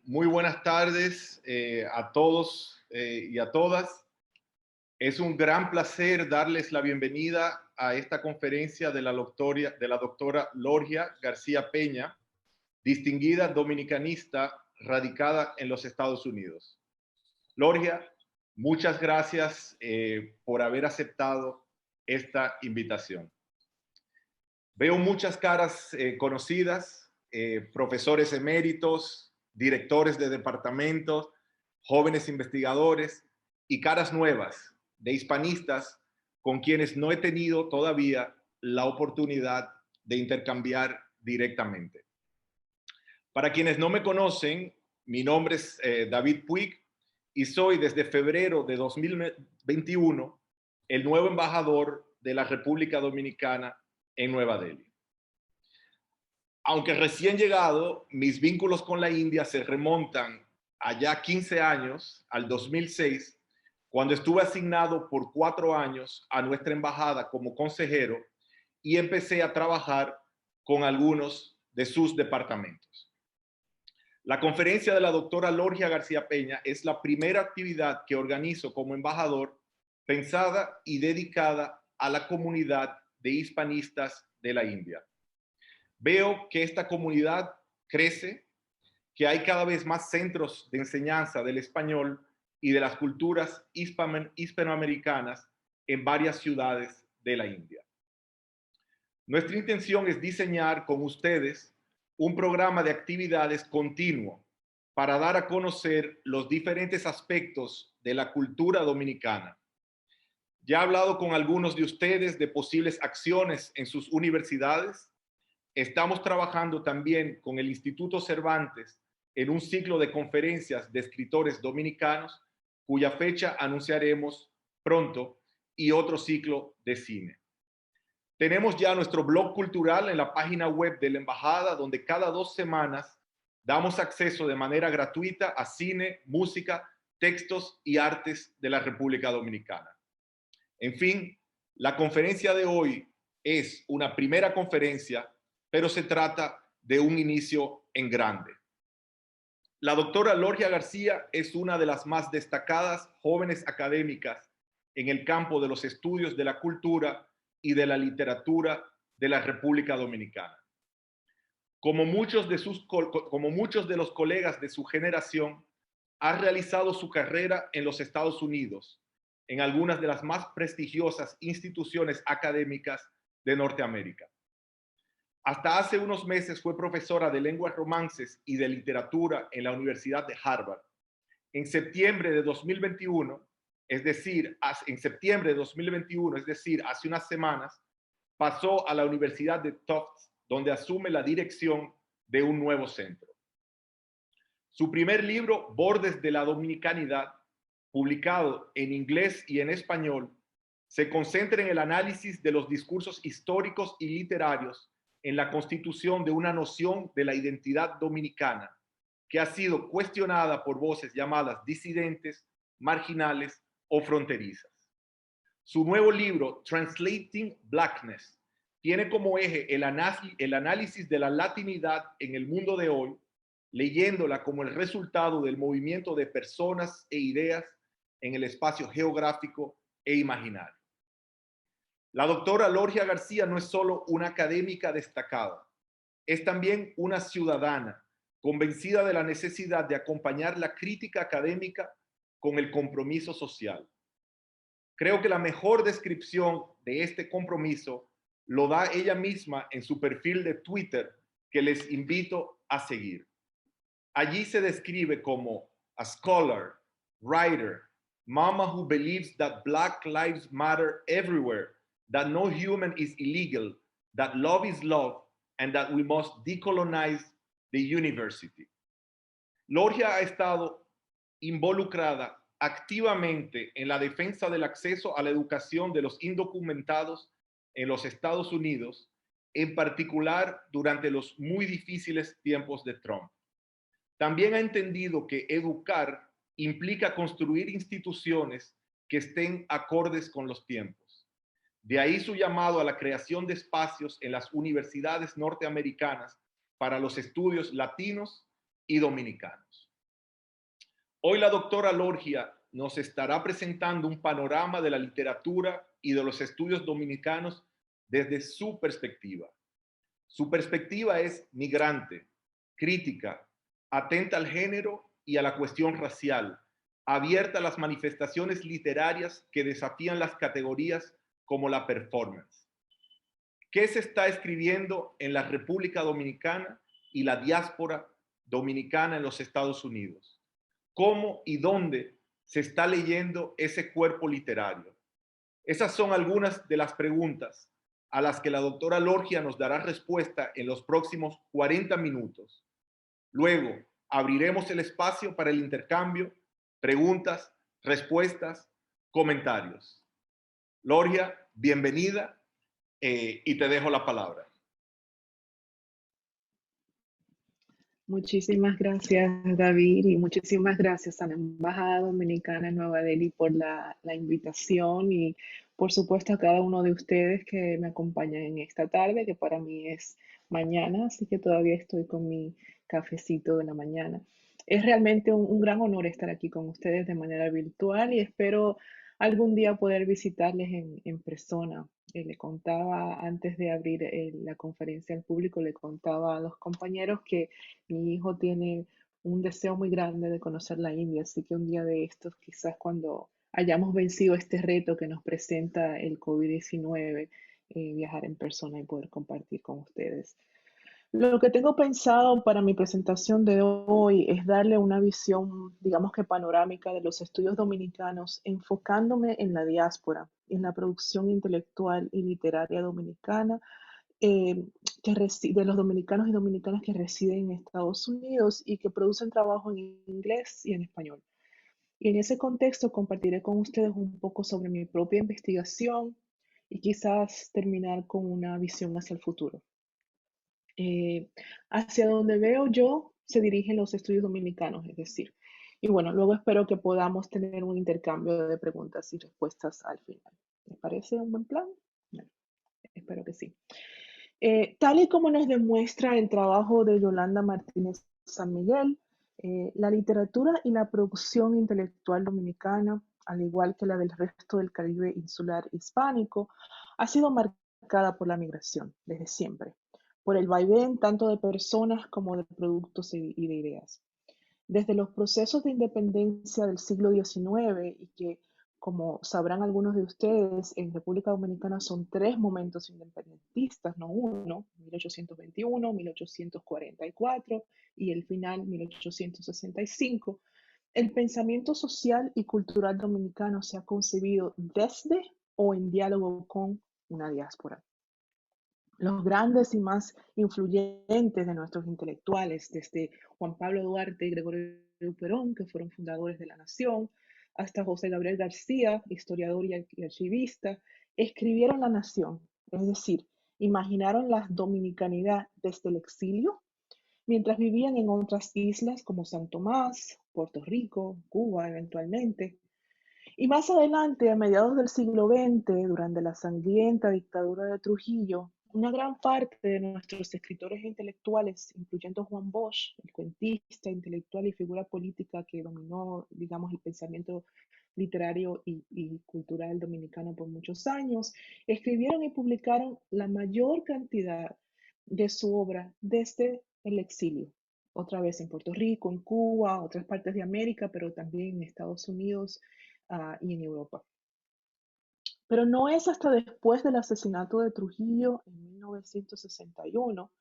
Muy buenas tardes a todos y a todas. Es un gran placer darles la bienvenida a esta conferencia de la doctora Lorgia García Peña, distinguida dominicanista radicada en los Estados Unidos. Lorgia, muchas gracias por haber aceptado esta invitación. Veo muchas caras conocidas, profesores eméritos, directores de departamentos, jóvenes investigadores y caras nuevas de hispanistas con quienes no he tenido todavía la oportunidad de intercambiar directamente. Para quienes no me conocen, mi nombre es David Puig y soy desde febrero de 2021 el nuevo embajador de la República Dominicana en Nueva Delhi. Aunque recién llegado, mis vínculos con la India se remontan a ya 15 años, al 2006, cuando estuve asignado por 4 años a nuestra embajada como consejero y empecé a trabajar con algunos de sus departamentos. La conferencia de la doctora Lorgia García Peña es la primera actividad que organizo como embajador pensada y dedicada a la comunidad de hispanistas de la India. Veo que esta comunidad crece, que hay cada vez más centros de enseñanza del español y de las culturas hispanoamericanas en varias ciudades de la India. Nuestra intención es diseñar con ustedes un programa de actividades continuo para dar a conocer los diferentes aspectos de la cultura dominicana. Ya he hablado con algunos de ustedes de posibles acciones en sus universidades. Estamos trabajando también con el Instituto Cervantes en un ciclo de conferencias de escritores dominicanos, cuya fecha anunciaremos pronto, y otro ciclo de cine. Tenemos ya nuestro blog cultural en la página web de la Embajada, donde cada 2 semanas damos acceso de manera gratuita a cine, música, textos y artes de la República Dominicana. En fin, la conferencia de hoy es una primera conferencia, pero se trata de un inicio en grande. La doctora Lorgia García es una de las más destacadas jóvenes académicas en el campo de los estudios de la cultura y de la literatura de la República Dominicana. Como muchos de los colegas de su generación, ha realizado su carrera en los Estados Unidos, en algunas de las más prestigiosas instituciones académicas de Norteamérica. Hasta hace unos meses fue profesora de lenguas romances y de literatura en la Universidad de Harvard. En septiembre de 2021, es decir, hace unas semanas, pasó a la Universidad de Tufts, donde asume la dirección de un nuevo centro. Su primer libro, Bordes de la Dominicanidad, publicado en inglés y en español, se concentra en el análisis de los discursos históricos y literarios en la constitución de una noción de la identidad dominicana que ha sido cuestionada por voces llamadas disidentes, marginales o fronterizas. Su nuevo libro, Translating Blackness, tiene como eje el análisis de la latinidad en el mundo de hoy, leyéndola como el resultado del movimiento de personas e ideas en el espacio geográfico e imaginario. La doctora Lorgia García no es solo una académica destacada, es también una ciudadana convencida de la necesidad de acompañar la crítica académica con el compromiso social. Creo que la mejor descripción de este compromiso lo da ella misma en su perfil de Twitter, que les invito a seguir. Allí se describe como a scholar, writer, mama who believes that Black lives matter everywhere, that no human is illegal, that love is love, and that we must decolonize the university. Lorgia ha estado involucrada activamente en la defensa del acceso a la educación de los indocumentados en los Estados Unidos, en particular durante los muy difíciles tiempos de Trump. También ha entendido que educar implica construir instituciones que estén acordes con los tiempos. De ahí su llamado a la creación de espacios en las universidades norteamericanas para los estudios latinos y dominicanos. Hoy la doctora Lorgia nos estará presentando un panorama de la literatura y de los estudios dominicanos desde su perspectiva. Su perspectiva es migrante, crítica, atenta al género y a la cuestión racial, abierta a las manifestaciones literarias que desafían las categorías como la performance. ¿Qué se está escribiendo en la República Dominicana y la diáspora dominicana en los Estados Unidos? ¿Cómo y dónde se está leyendo ese cuerpo literario? Esas son algunas de las preguntas a las que la doctora Lorgia nos dará respuesta en los próximos 40 minutos. Luego, abriremos el espacio para el intercambio, preguntas, respuestas, comentarios. Lorgia, bienvenida y te dejo la palabra. Muchísimas gracias, David, y muchísimas gracias a la Embajada Dominicana en Nueva Delhi por la invitación y, por supuesto, a cada uno de ustedes que me acompañan en esta tarde, que para mí es mañana, así que todavía estoy con mi cafecito de la mañana. Es realmente un gran honor estar aquí con ustedes de manera virtual y espero algún día poder visitarles en persona. Le contaba antes de abrir la conferencia al público, le contaba a los compañeros que mi hijo tiene un deseo muy grande de conocer la India, así que un día de estos, quizás cuando hayamos vencido este reto que nos presenta el COVID-19, viajar en persona y poder compartir con ustedes. Lo que tengo pensado para mi presentación de hoy es darle una visión, digamos que panorámica de los estudios dominicanos, enfocándome en la diáspora, en la producción intelectual y literaria dominicana, eh, de los dominicanos y dominicanas que residen en Estados Unidos y que producen trabajo en inglés y en español. Y en ese contexto compartiré con ustedes un poco sobre mi propia investigación y quizás terminar con una visión hacia el futuro. Hacia donde veo yo se dirigen los estudios dominicanos, es decir. Y bueno, luego espero que podamos tener un intercambio de preguntas y respuestas al final. ¿Les parece un buen plan? Bueno, espero que sí. Tal y como nos demuestra el trabajo de Yolanda Martínez San Miguel, la literatura y la producción intelectual dominicana, al igual que la del resto del Caribe insular hispánico, ha sido marcada por la migración desde siempre, por el vaivén tanto de personas como de productos y de ideas. Desde los procesos de independencia del siglo XIX y que, como sabrán algunos de ustedes, en República Dominicana son tres momentos independentistas, no uno, 1821, 1844 y el final 1865, el pensamiento social y cultural dominicano se ha concebido desde o en diálogo con una diáspora. Los grandes y más influyentes de nuestros intelectuales, desde Juan Pablo Duarte y Gregorio Perón, que fueron fundadores de la nación, hasta José Gabriel García, historiador y archivista, escribieron la nación, es decir, imaginaron la dominicanidad desde el exilio, mientras vivían en otras islas como San Tomás, Puerto Rico, Cuba eventualmente. Y más adelante, a mediados del siglo XX, durante la sangrienta dictadura de Trujillo, una gran parte de nuestros escritores intelectuales, incluyendo Juan Bosch, el cuentista, intelectual y figura política que dominó, digamos, el pensamiento literario y cultural dominicano por muchos años, escribieron y publicaron la mayor cantidad de su obra desde el exilio. Otra vez en Puerto Rico, en Cuba, otras partes de América, pero también en Estados Unidos y en Europa. Pero no es hasta después del asesinato de Trujillo en 1961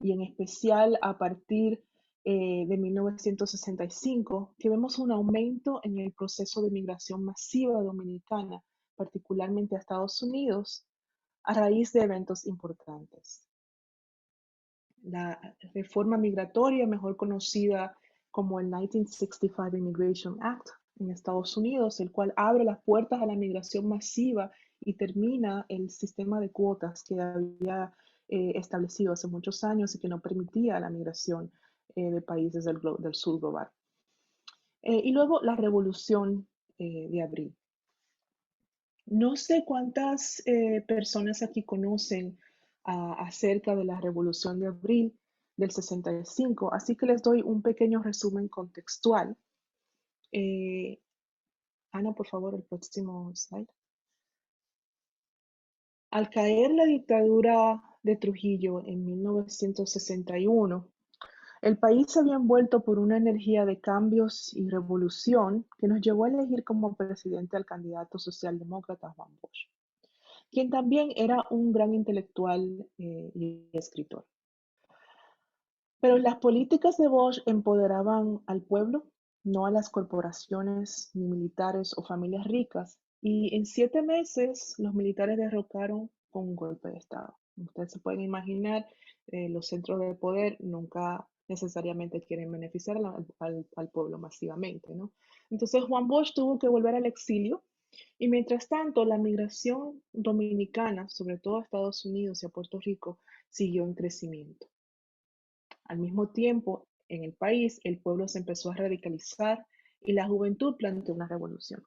y en especial a partir de 1965 que vemos un aumento en el proceso de migración masiva dominicana, particularmente a Estados Unidos, a raíz de eventos importantes. La reforma migratoria, mejor conocida como el 1965 Immigration Act en Estados Unidos, el cual abre las puertas a la migración masiva y termina el sistema de cuotas que había establecido hace muchos años y que no permitía la migración de países del sur global. Y luego la revolución de abril. No sé cuántas personas aquí conocen acerca de la Revolución de Abril del 65, así que les doy un pequeño resumen contextual. Eh, Ana, por favor, el próximo slide. Al caer la dictadura de Trujillo en 1961, el país se había envuelto por una energía de cambios y revolución que nos llevó a elegir como presidente al candidato socialdemócrata Juan Bosch, quien también era un gran intelectual y escritor. Pero las políticas de Bosch empoderaban al pueblo, no a las corporaciones, ni militares o familias ricas, y en 7 meses los militares derrocaron con un golpe de Estado. Ustedes se pueden imaginar, los centros de poder nunca necesariamente quieren beneficiar al pueblo masivamente, ¿no? Entonces Juan Bosch tuvo que volver al exilio y mientras tanto la migración dominicana, sobre todo a Estados Unidos y a Puerto Rico, siguió en crecimiento. Al mismo tiempo, en el país, el pueblo se empezó a radicalizar y la juventud planteó una revolución.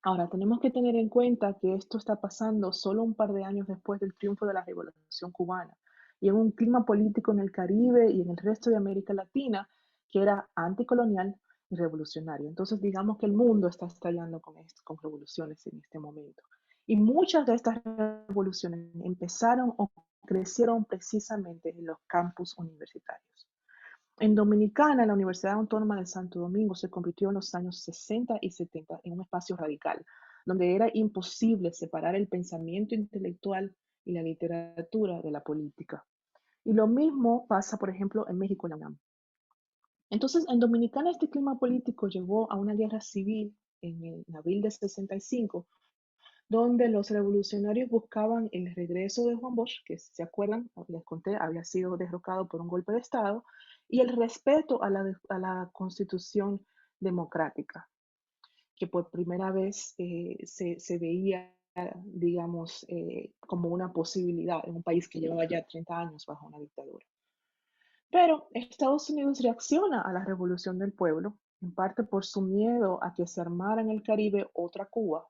Ahora, tenemos que tener en cuenta que esto está pasando solo un par de años después del triunfo de la Revolución Cubana y en un clima político en el Caribe y en el resto de América Latina que era anticolonial y revolucionario. Entonces, digamos que el mundo está estallando con revoluciones en este momento. Y muchas de estas revoluciones empezaron o crecieron precisamente en los campus universitarios. En Dominicana, la Universidad Autónoma de Santo Domingo se convirtió en los años 60 y 70 en un espacio radical, donde era imposible separar el pensamiento intelectual y la literatura de la política. Y lo mismo pasa, por ejemplo, en México, en la UNAM. Entonces, en Dominicana este clima político llevó a una guerra civil en abril de 65, donde los revolucionarios buscaban el regreso de Juan Bosch, que si se acuerdan, les conté, había sido derrocado por un golpe de Estado, y el respeto a la constitución democrática, que por primera vez se veía, digamos, como una posibilidad en un país que llevaba ya 30 años bajo una dictadura. Pero Estados Unidos reacciona a la revolución del pueblo, en parte por su miedo a que se armara en el Caribe otra Cuba,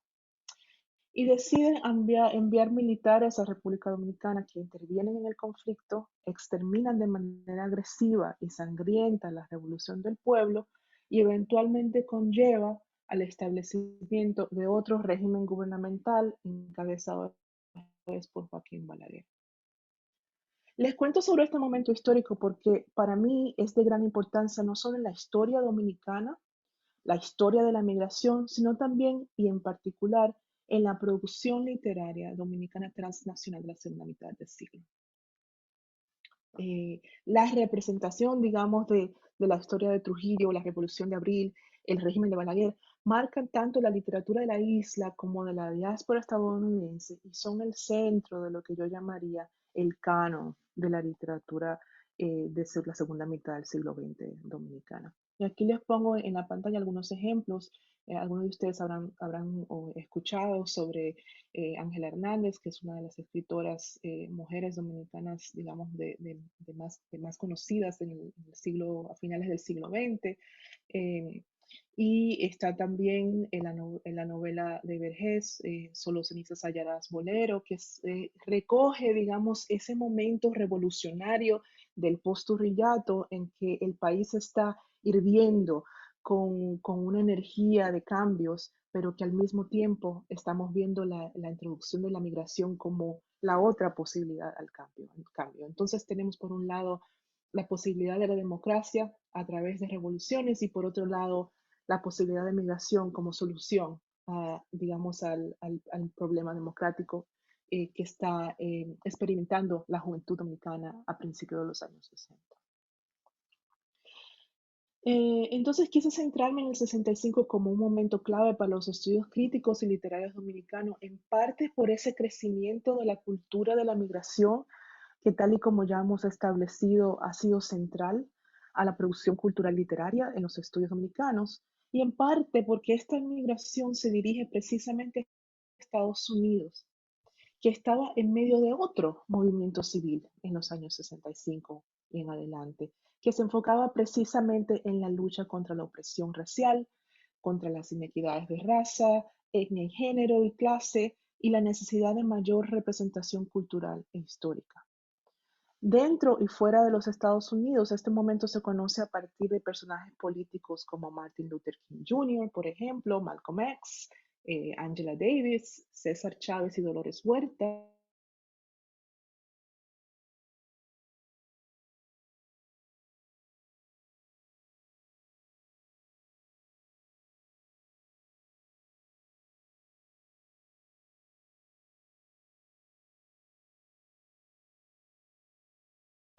y deciden enviar militares a República Dominicana que intervienen en el conflicto, exterminan de manera agresiva y sangrienta la revolución del pueblo y eventualmente conlleva al establecimiento de otro régimen gubernamental encabezado por Joaquín Balaguer. Les cuento sobre este momento histórico porque para mí es de gran importancia no solo en la historia dominicana, la historia de la migración, sino también y en particular en la producción literaria dominicana transnacional de la segunda mitad del siglo. La representación, digamos, de la historia de Trujillo, la Revolución de Abril, el régimen de Balaguer, marcan tanto la literatura de la isla como de la diáspora estadounidense y son el centro de lo que yo llamaría el canon de la literatura de la segunda mitad del siglo XX dominicana. Y aquí les pongo en la pantalla algunos ejemplos. Algunos de ustedes habrán escuchado sobre Ángela Hernández, que es una de las escritoras mujeres dominicanas, digamos, de más conocidas en el siglo, a finales del siglo XX. Y está también en la novela de Vergés, Solo cenizas hallarás bolero, que recoge, digamos, ese momento revolucionario del posturrillato en que el país está hirviendo con una energía de cambios, pero que al mismo tiempo estamos viendo la introducción de la migración como la otra posibilidad al cambio. Entonces tenemos por un lado la posibilidad de la democracia a través de revoluciones y por otro lado la posibilidad de migración como solución, digamos, al problema democrático que está experimentando la juventud dominicana a principios de los años 60. Entonces quise centrarme en el 65 como un momento clave para los estudios críticos y literarios dominicanos, en parte por ese crecimiento de la cultura de la migración, que tal y como ya hemos establecido ha sido central a la producción cultural literaria en los estudios dominicanos, y en parte porque esta migración se dirige precisamente a Estados Unidos, que estaba en medio de otro movimiento civil en los años 65 y en adelante, que se enfocaba precisamente en la lucha contra la opresión racial, contra las inequidades de raza, etnia y género y clase, y la necesidad de mayor representación cultural e histórica. Dentro y fuera de los Estados Unidos, este momento se conoce a partir de personajes políticos como Martin Luther King Jr., por ejemplo, Malcolm X, Angela Davis, César Chávez y Dolores Huerta.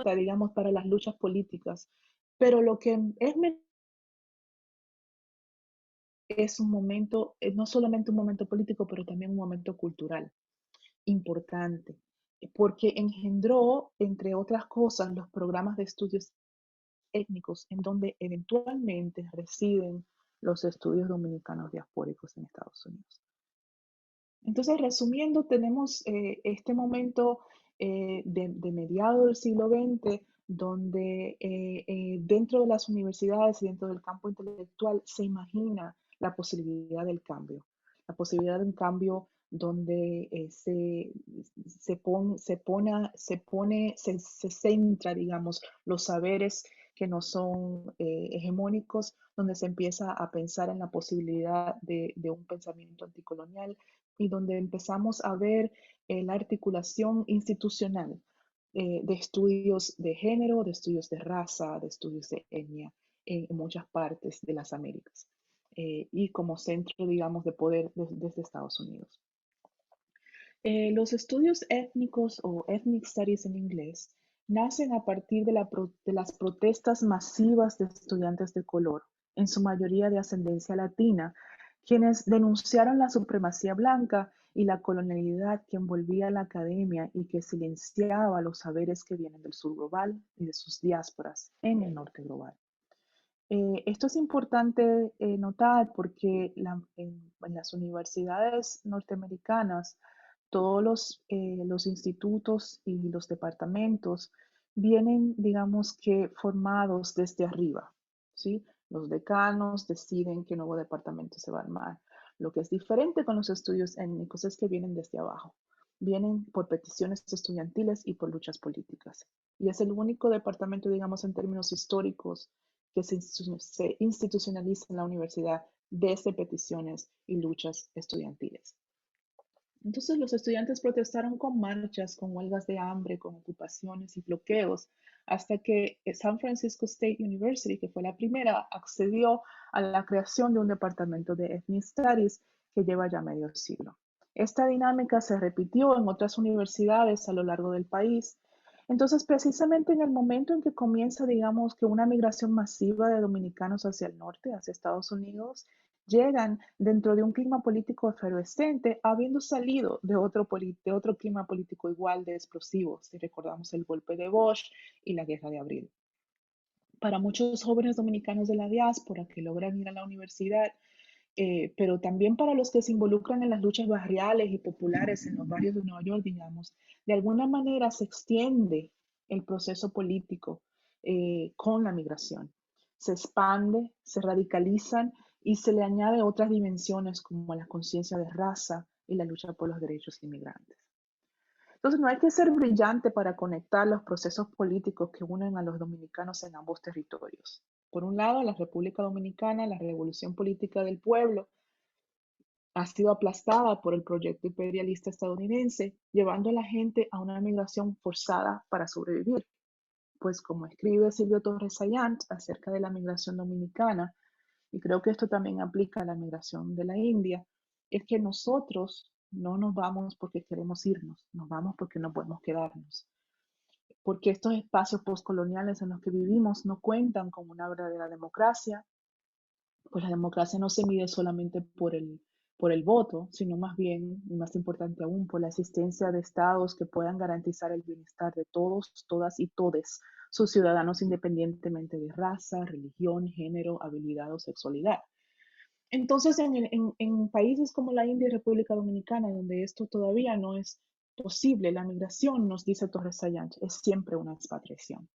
Digamos, para las luchas políticas. Pero lo que es un momento, no solamente un momento político, pero también un momento cultural importante, porque engendró, entre otras cosas, los programas de estudios étnicos en donde eventualmente residen los estudios dominicanos diaspóricos en Estados Unidos. Entonces, resumiendo, tenemos este momento de mediados del siglo XX, donde dentro de las universidades y dentro del campo intelectual se imagina la posibilidad del cambio, la posibilidad de un cambio donde se centra, digamos, los saberes que no son hegemónicos, donde se empieza a pensar en la posibilidad de un pensamiento anticolonial, y donde empezamos a ver la articulación institucional de estudios de género, de estudios de raza, de estudios de etnia en muchas partes de las Américas y como centro, digamos, de poder desde Estados Unidos. Los estudios étnicos o ethnic studies en inglés nacen a partir de las protestas masivas de estudiantes de color, en su mayoría de ascendencia latina, quienes denunciaron la supremacía blanca y la colonialidad que envolvía la academia y que silenciaba los saberes que vienen del sur global y de sus diásporas en el norte global. Esto es importante notar porque en las universidades norteamericanas todos los institutos y los departamentos vienen, digamos que, formados desde arriba, ¿sí? Los decanos deciden qué nuevo departamento se va a armar. Lo que es diferente con los estudios étnicos es que vienen desde abajo. Vienen por peticiones estudiantiles y por luchas políticas. Y es el único departamento, digamos, en términos históricos, que se institucionaliza en la universidad desde peticiones y luchas estudiantiles. Entonces los estudiantes protestaron con marchas, con huelgas de hambre, con ocupaciones y bloqueos, hasta que San Francisco State University, que fue la primera, accedió a la creación de un departamento de Ethnic Studies que lleva ya medio siglo. Esta dinámica se repitió en otras universidades a lo largo del país. Entonces, precisamente en el momento en que comienza, digamos, que una migración masiva de dominicanos hacia el norte, hacia Estados Unidos, llegan dentro de un clima político efervescente, habiendo salido de otro clima político igual de explosivo, si recordamos el golpe de Bush y la guerra de abril. Para muchos jóvenes dominicanos de la diáspora que logran ir a la universidad, pero también para los que se involucran en las luchas barriales y populares en los barrios de Nueva York, digamos, de alguna manera se extiende el proceso político con la migración. Se expande, se radicalizan y se le añade otras dimensiones como la conciencia de raza y la lucha por los derechos inmigrantes. Entonces, no hay que ser brillante para conectar los procesos políticos que unen a los dominicanos en ambos territorios. Por un lado, la República Dominicana, la revolución política del pueblo, ha sido aplastada por el proyecto imperialista estadounidense, llevando a la gente a una migración forzada para sobrevivir. Pues como escribe Silvio Torres Sayant acerca de la migración dominicana, y creo que esto también aplica a la migración de la India, es que nosotros no nos vamos porque queremos irnos, nos vamos porque no podemos quedarnos. Porque estos espacios postcoloniales en los que vivimos no cuentan con una verdadera democracia, pues la democracia no se mide solamente por el voto, sino más bien, y más importante aún, por la existencia de estados que puedan garantizar el bienestar de todos, todas y todes sus ciudadanos independientemente de raza, religión, género, habilidad o sexualidad. Entonces, en países como la India y República Dominicana, donde esto todavía no es posible, la migración, nos dice Torres Sayant, es siempre una expatriación.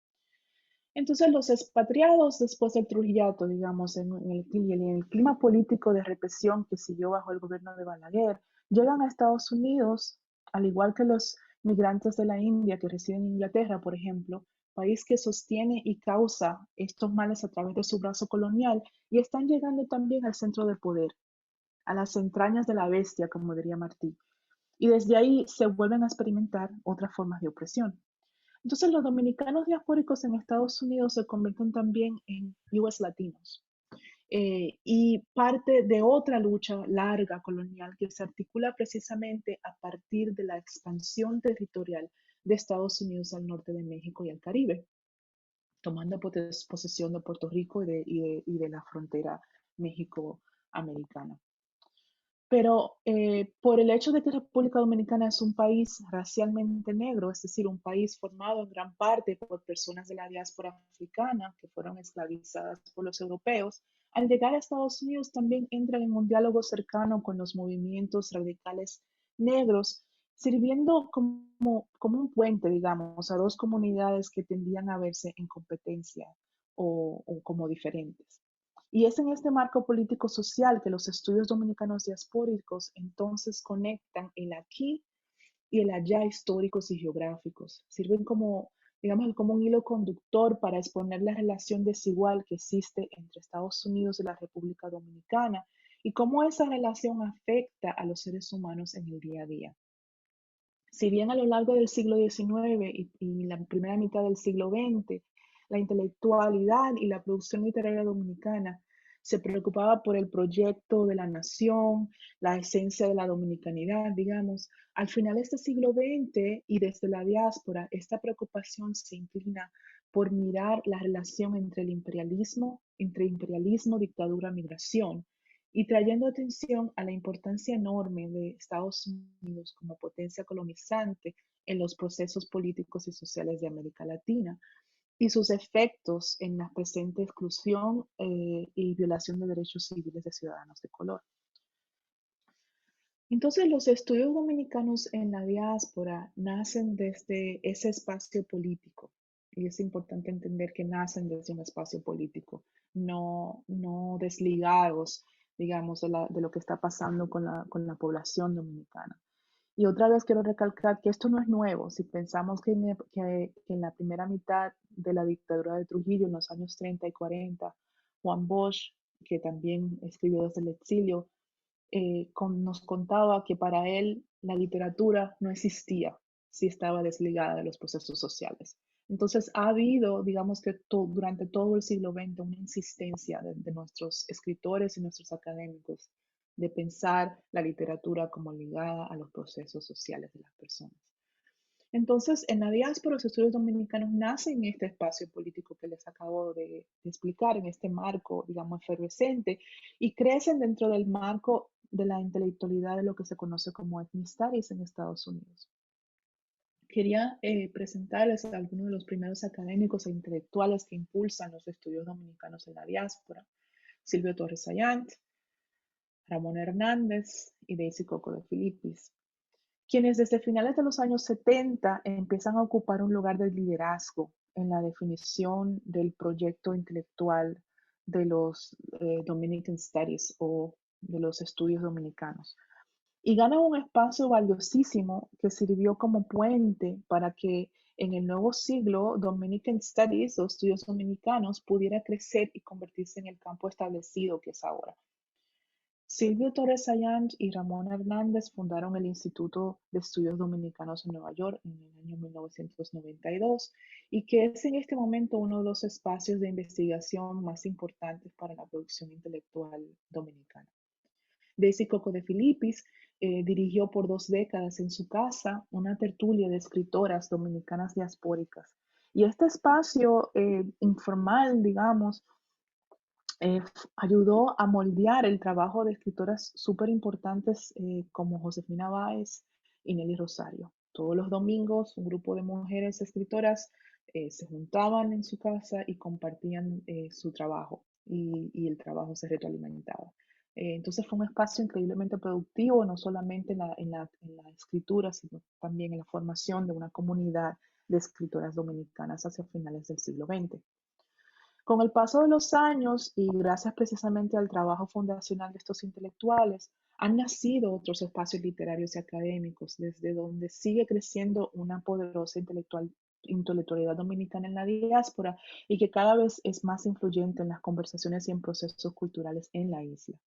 Entonces, los expatriados después del Trujillato, digamos, en el clima político de represión que siguió bajo el gobierno de Balaguer, llegan a Estados Unidos, al igual que los migrantes de la India que residen en Inglaterra, por ejemplo, país que sostiene y causa estos males a través de su brazo colonial, y están llegando también al centro de poder, a las entrañas de la bestia, como diría Martí. Y desde ahí se vuelven a experimentar otras formas de opresión. Entonces los dominicanos diaspóricos en Estados Unidos se convierten también en US latinos, y parte de otra lucha larga colonial que se articula precisamente a partir de la expansión territorial de Estados Unidos al norte de México y al Caribe, tomando posesión de Puerto Rico y de la frontera México-americana. Pero por el hecho de que República Dominicana es un país racialmente negro, es decir, un país formado en gran parte por personas de la diáspora africana que fueron esclavizadas por los europeos, al llegar a Estados Unidos también entran en un diálogo cercano con los movimientos radicales negros, sirviendo como un puente, digamos, a dos comunidades que tendían a verse en competencia o como diferentes. Y es en este marco político-social que los estudios dominicanos diaspóricos entonces conectan el aquí y el allá históricos y geográficos. Sirven como, digamos, como un hilo conductor para exponer la relación desigual que existe entre Estados Unidos y la República Dominicana y cómo esa relación afecta a los seres humanos en el día a día. Si bien a lo largo del siglo XIX y la primera mitad del siglo XX, la intelectualidad y la producción literaria dominicana se preocupaba por el proyecto de la nación, la esencia de la dominicanidad, digamos, al final de este siglo XX y desde la diáspora, esta preocupación se inclina por mirar la relación entre imperialismo, dictadura, migración, y trayendo atención a la importancia enorme de Estados Unidos como potencia colonizante en los procesos políticos y sociales de América Latina y sus efectos en la presente exclusión y violación de derechos civiles de ciudadanos de color. Entonces, los estudios dominicanos en la diáspora nacen desde ese espacio político, y es importante entender que nacen desde un espacio político, no desligados, digamos, de lo que está pasando con la población dominicana. Y otra vez quiero recalcar que esto no es nuevo. Si pensamos que en la primera mitad de la dictadura de Trujillo, en los años 30 y 40, Juan Bosch, que también escribió desde el exilio, nos contaba que para él la literatura no existía si estaba desligada de los procesos sociales. Entonces ha habido, digamos que durante todo el siglo XX, una insistencia de nuestros escritores y nuestros académicos de pensar la literatura como ligada a los procesos sociales de las personas. Entonces, en la diáspora, los estudios dominicanos nacen en este espacio político que les acabo de explicar, en este marco, digamos, efervescente, y crecen dentro del marco de la intelectualidad de lo que se conoce como ethnic studies en Estados Unidos. Quería presentarles a algunos de los primeros académicos e intelectuales que impulsan los estudios dominicanos en la diáspora: Silvio Torres Sayant, Ramón Hernández y Daisy Coco de Filippis, quienes desde finales de los años 70 empiezan a ocupar un lugar de liderazgo en la definición del proyecto intelectual de los Dominican Studies o de los estudios dominicanos. Y ganan un espacio valiosísimo que sirvió como puente para que en el nuevo siglo Dominican Studies o estudios dominicanos pudiera crecer y convertirse en el campo establecido que es ahora. Silvio Torres Sayant y Ramón Hernández fundaron el Instituto de Estudios Dominicanos en Nueva York en el año 1992 y que es en este momento uno de los espacios de investigación más importantes para la producción intelectual dominicana. Daisy Coco de Filippis dirigió por 2 décadas en su casa una tertulia de escritoras dominicanas diaspóricas. Y este espacio informal, digamos, ayudó a moldear el trabajo de escritoras súper importantes como Josefina Báez y Nelly Rosario. Todos los domingos un grupo de mujeres escritoras se juntaban en su casa y compartían su trabajo y el trabajo se retroalimentaba. Entonces fue un espacio increíblemente productivo, no solamente en la escritura, sino también en la formación de una comunidad de escritoras dominicanas hacia finales del siglo XX. Con el paso de los años y gracias precisamente al trabajo fundacional de estos intelectuales, han nacido otros espacios literarios y académicos, desde donde sigue creciendo una poderosa intelectualidad dominicana en la diáspora y que cada vez es más influyente en las conversaciones y en procesos culturales en la isla.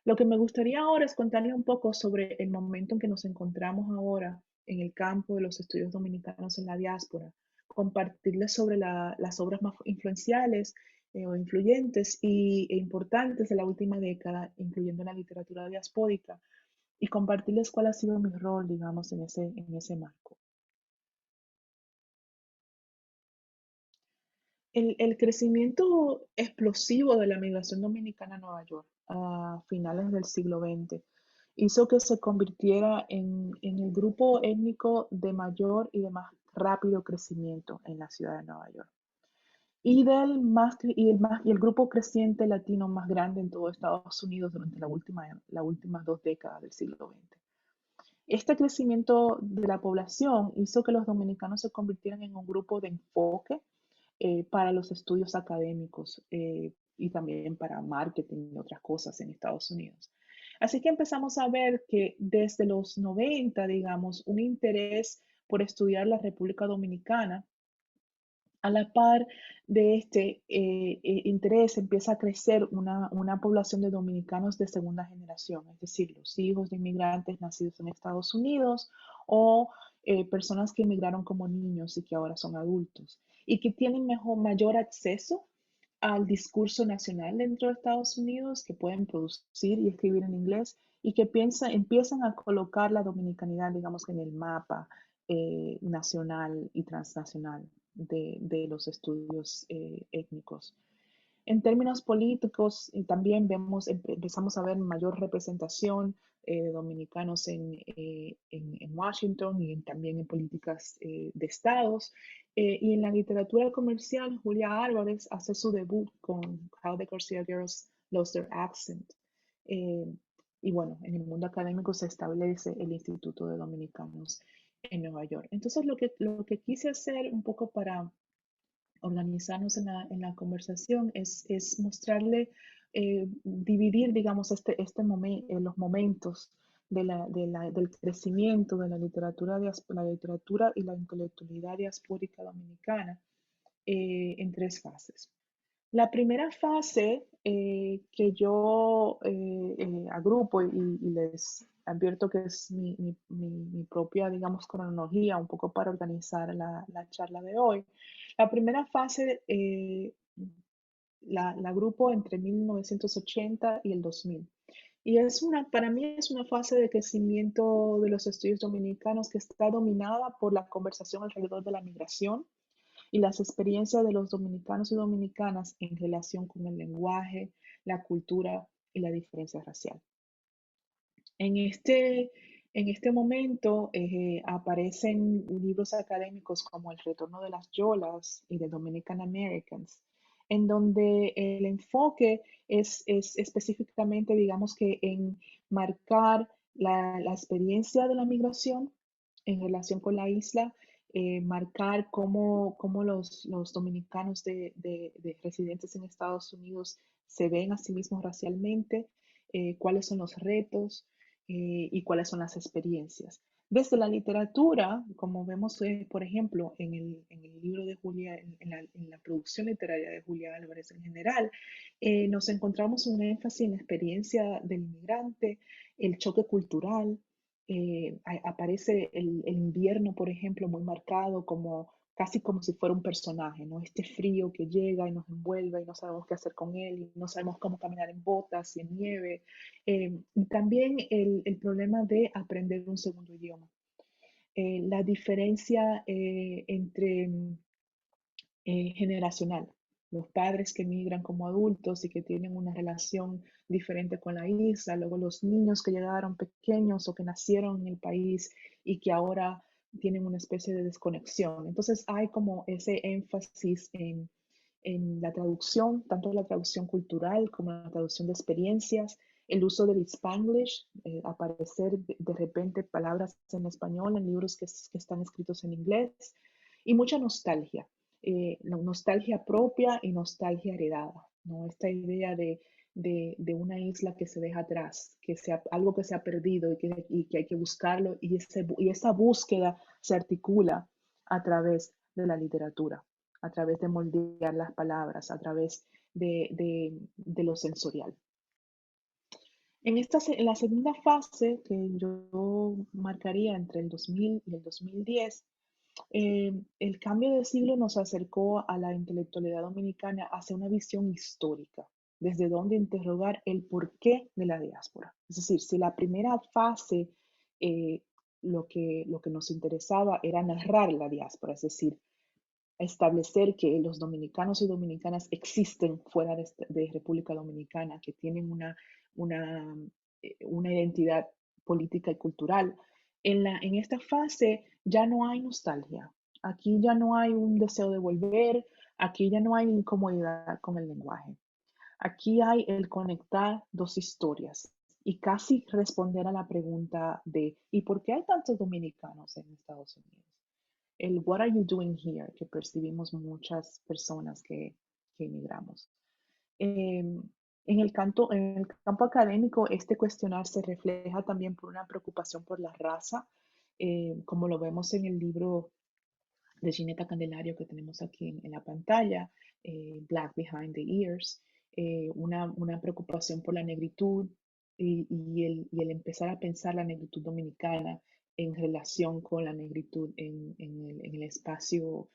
Lo que me gustaría ahora es contarles un poco sobre el momento en que nos encontramos ahora en el campo de los estudios dominicanos en la diáspora, compartirles sobre las obras más influenciales o influyentes e importantes de la última década, incluyendo la literatura diaspórica, y compartirles cuál ha sido mi rol, digamos, en ese marco. El crecimiento explosivo de la migración dominicana a Nueva York a finales del siglo XX hizo que se convirtiera en el grupo étnico de mayor y de más rápido crecimiento en la ciudad de Nueva York. Y el grupo creciente latino más grande en todo Estados Unidos durante las últimas 2 décadas del siglo XX. Este crecimiento de la población hizo que los dominicanos se convirtieran en un grupo de enfoque para los estudios académicos y también para marketing y otras cosas en Estados Unidos. Así que empezamos a ver que desde los 90, digamos, un interés por estudiar la República Dominicana, a la par de este interés empieza a crecer una población de dominicanos de segunda generación, es decir, los hijos de inmigrantes nacidos en Estados Unidos o personas que emigraron como niños y que ahora son adultos y que tienen mayor acceso al discurso nacional dentro de Estados Unidos, que pueden producir y escribir en inglés y que empiezan a colocar la dominicanidad, digamos, en el mapa nacional y transnacional de los estudios étnicos. En términos políticos, también empezamos a ver mayor representación de dominicanos en Washington y también en políticas de estados. Y en la literatura comercial, Julia Álvarez hace su debut con How the Garcia Girls Lost Their Accent. Eh, y bueno, en el mundo académico se establece el Instituto de Dominicanos en Nueva York. Entonces, lo que quise hacer un poco para organizarnos en la conversación es mostrarle, dividir, digamos, los momentos del crecimiento de la literatura y la intelectualidad diaspórica dominicana en 3 fases. La primera fase que yo agrupo y les advierto que es mi propia, digamos, cronología, un poco para organizar la charla de hoy. La primera fase la agrupo entre 1980 y el 2000. Y para mí es una fase de crecimiento de los estudios dominicanos que está dominada por la conversación alrededor de la migración y las experiencias de los dominicanos y dominicanas en relación con el lenguaje, la cultura y la diferencia racial. En este momento aparecen libros académicos como El retorno de las Yolas y de Dominican Americans, en donde el enfoque es específicamente, digamos que en marcar la experiencia de la migración en relación con la isla, marcar cómo los dominicanos de residentes en Estados Unidos se ven a sí mismos racialmente, cuáles son los retos y cuáles son las experiencias. Desde la literatura, como vemos, por ejemplo, en el libro de Julia, en la producción literaria de Julia Álvarez en general, nos encontramos un énfasis en la experiencia del inmigrante, el choque cultural. Aparece el invierno, por ejemplo, muy marcado casi como si fuera un personaje, ¿no? Este frío que llega y nos envuelve y no sabemos qué hacer con él y no sabemos cómo caminar en botas y en nieve. Y también el problema de aprender un segundo idioma. La diferencia entre generacional. Los padres que migran como adultos y que tienen una relación diferente con la isla, luego los niños que llegaron pequeños o que nacieron en el país y que ahora tienen una especie de desconexión. Entonces hay como ese énfasis en la traducción, tanto la traducción cultural como la traducción de experiencias, el uso del Spanglish, aparecer de repente palabras en español en libros que están escritos en inglés, y mucha nostalgia, nostalgia propia y nostalgia heredada, ¿no? Esta idea de una isla que se deja atrás, que sea algo que se ha perdido y que hay que buscarlo, y esa búsqueda se articula a través de la literatura, a través de moldear las palabras, a través de lo sensorial. En la segunda fase, que yo marcaría entre el 2000 y el 2010, el cambio de siglo nos acercó a la intelectualidad dominicana hacia una visión histórica, desde donde interrogar el porqué de la diáspora. Es decir, si la primera fase eh, lo que nos interesaba era narrar la diáspora, es decir, establecer que los dominicanos y dominicanas existen fuera de República Dominicana, que tienen una, una identidad política y cultural. En esta fase ya no hay nostalgia, aquí ya no hay un deseo de volver, aquí ya no hay incomodidad con el lenguaje. Aquí hay el conectar dos historias y casi responder a la pregunta de ¿y por qué hay tantos dominicanos en Estados Unidos? El what are you doing here que percibimos muchas personas que emigramos. En el campo académico, este cuestionar se refleja también por una preocupación por la raza, como lo vemos en el libro de Gineta Candelario que tenemos aquí en la pantalla, Black Behind the Ears, una preocupación por la negritud y el empezar a pensar la negritud dominicana en relación con la negritud en el espacio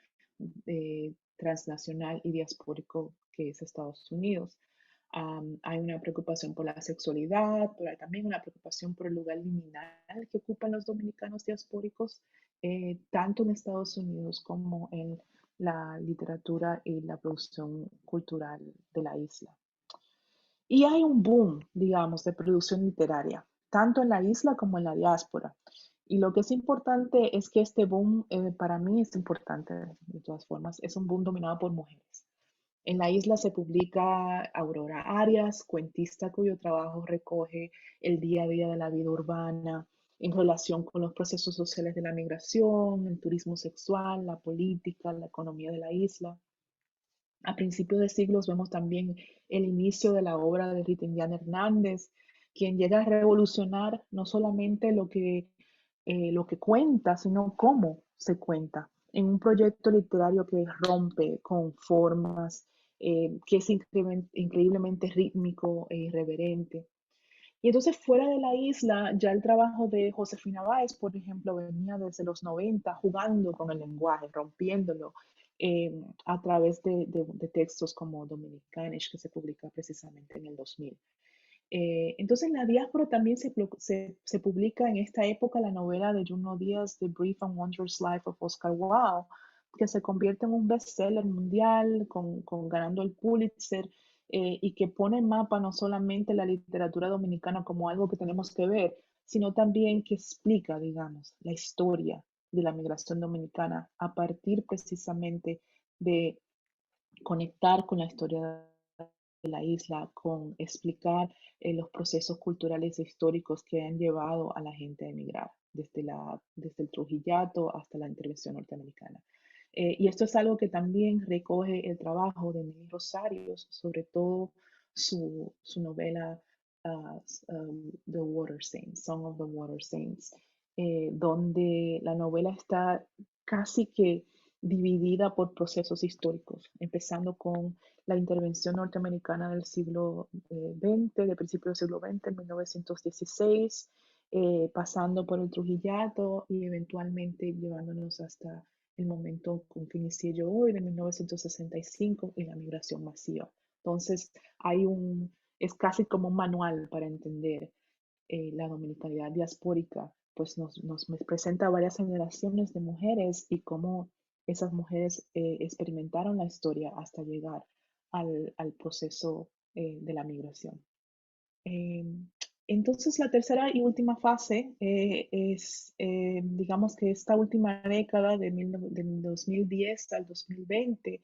transnacional y diaspórico que es Estados Unidos. Hay una preocupación por la sexualidad, pero hay también una preocupación por el lugar liminal que ocupan los dominicanos diaspóricos, tanto en Estados Unidos como en la literatura y la producción cultural de la isla. Y hay un boom, digamos, de producción literaria, tanto en la isla como en la diáspora. Y lo que es importante es que este boom, para mí es importante de todas formas, es un boom dominado por mujeres. En la isla se publica Aurora Arias, cuentista cuyo trabajo recoge el día a día de la vida urbana en relación con los procesos sociales de la migración, el turismo sexual, la política, la economía de la isla. A principios de siglos vemos también el inicio de la obra de Rita Indiana Hernández, quien llega a revolucionar no solamente lo que cuenta, sino cómo se cuenta, en un proyecto literario que rompe con formas, que es increíblemente rítmico e irreverente. Y entonces fuera de la isla, ya el trabajo de Josefina Báez, por ejemplo, venía desde los 90 jugando con el lenguaje, rompiéndolo eh, a través de textos como Dominicanish, que se publica precisamente en el 2000. Entonces, en la diáspora también se publica en esta época la novela de Junot Díaz, The Brief and Wondrous Life of Oscar Wilde, que se convierte en un bestseller mundial, ganando el Pulitzer, y que pone en mapa no solamente la literatura dominicana como algo que tenemos que ver, sino también que explica, digamos, la historia de la migración dominicana a partir precisamente de conectar con la historia de la isla, con explicar los procesos culturales e históricos que han llevado a la gente a emigrar, desde el Trujillato hasta la intervención norteamericana. Y esto es algo que también recoge el trabajo de Nelly Rosario, sobre todo su novela The Water Saints, Song of the Water Saints, donde la novela está casi que dividida por procesos históricos, empezando con la intervención norteamericana del siglo XX, de principio del siglo XX, en 1916, pasando por el Trujillato y eventualmente llevándonos hasta el momento con que inicié yo hoy, de 1965, y la migración masiva. Entonces, es casi como un manual para entender la dominicanidad diaspórica, pues nos presenta varias generaciones de mujeres y cómo esas mujeres experimentaron la historia hasta llegar al proceso de la migración. Eh, entonces, la tercera y última fase es, digamos que esta última década del 2010 al 2020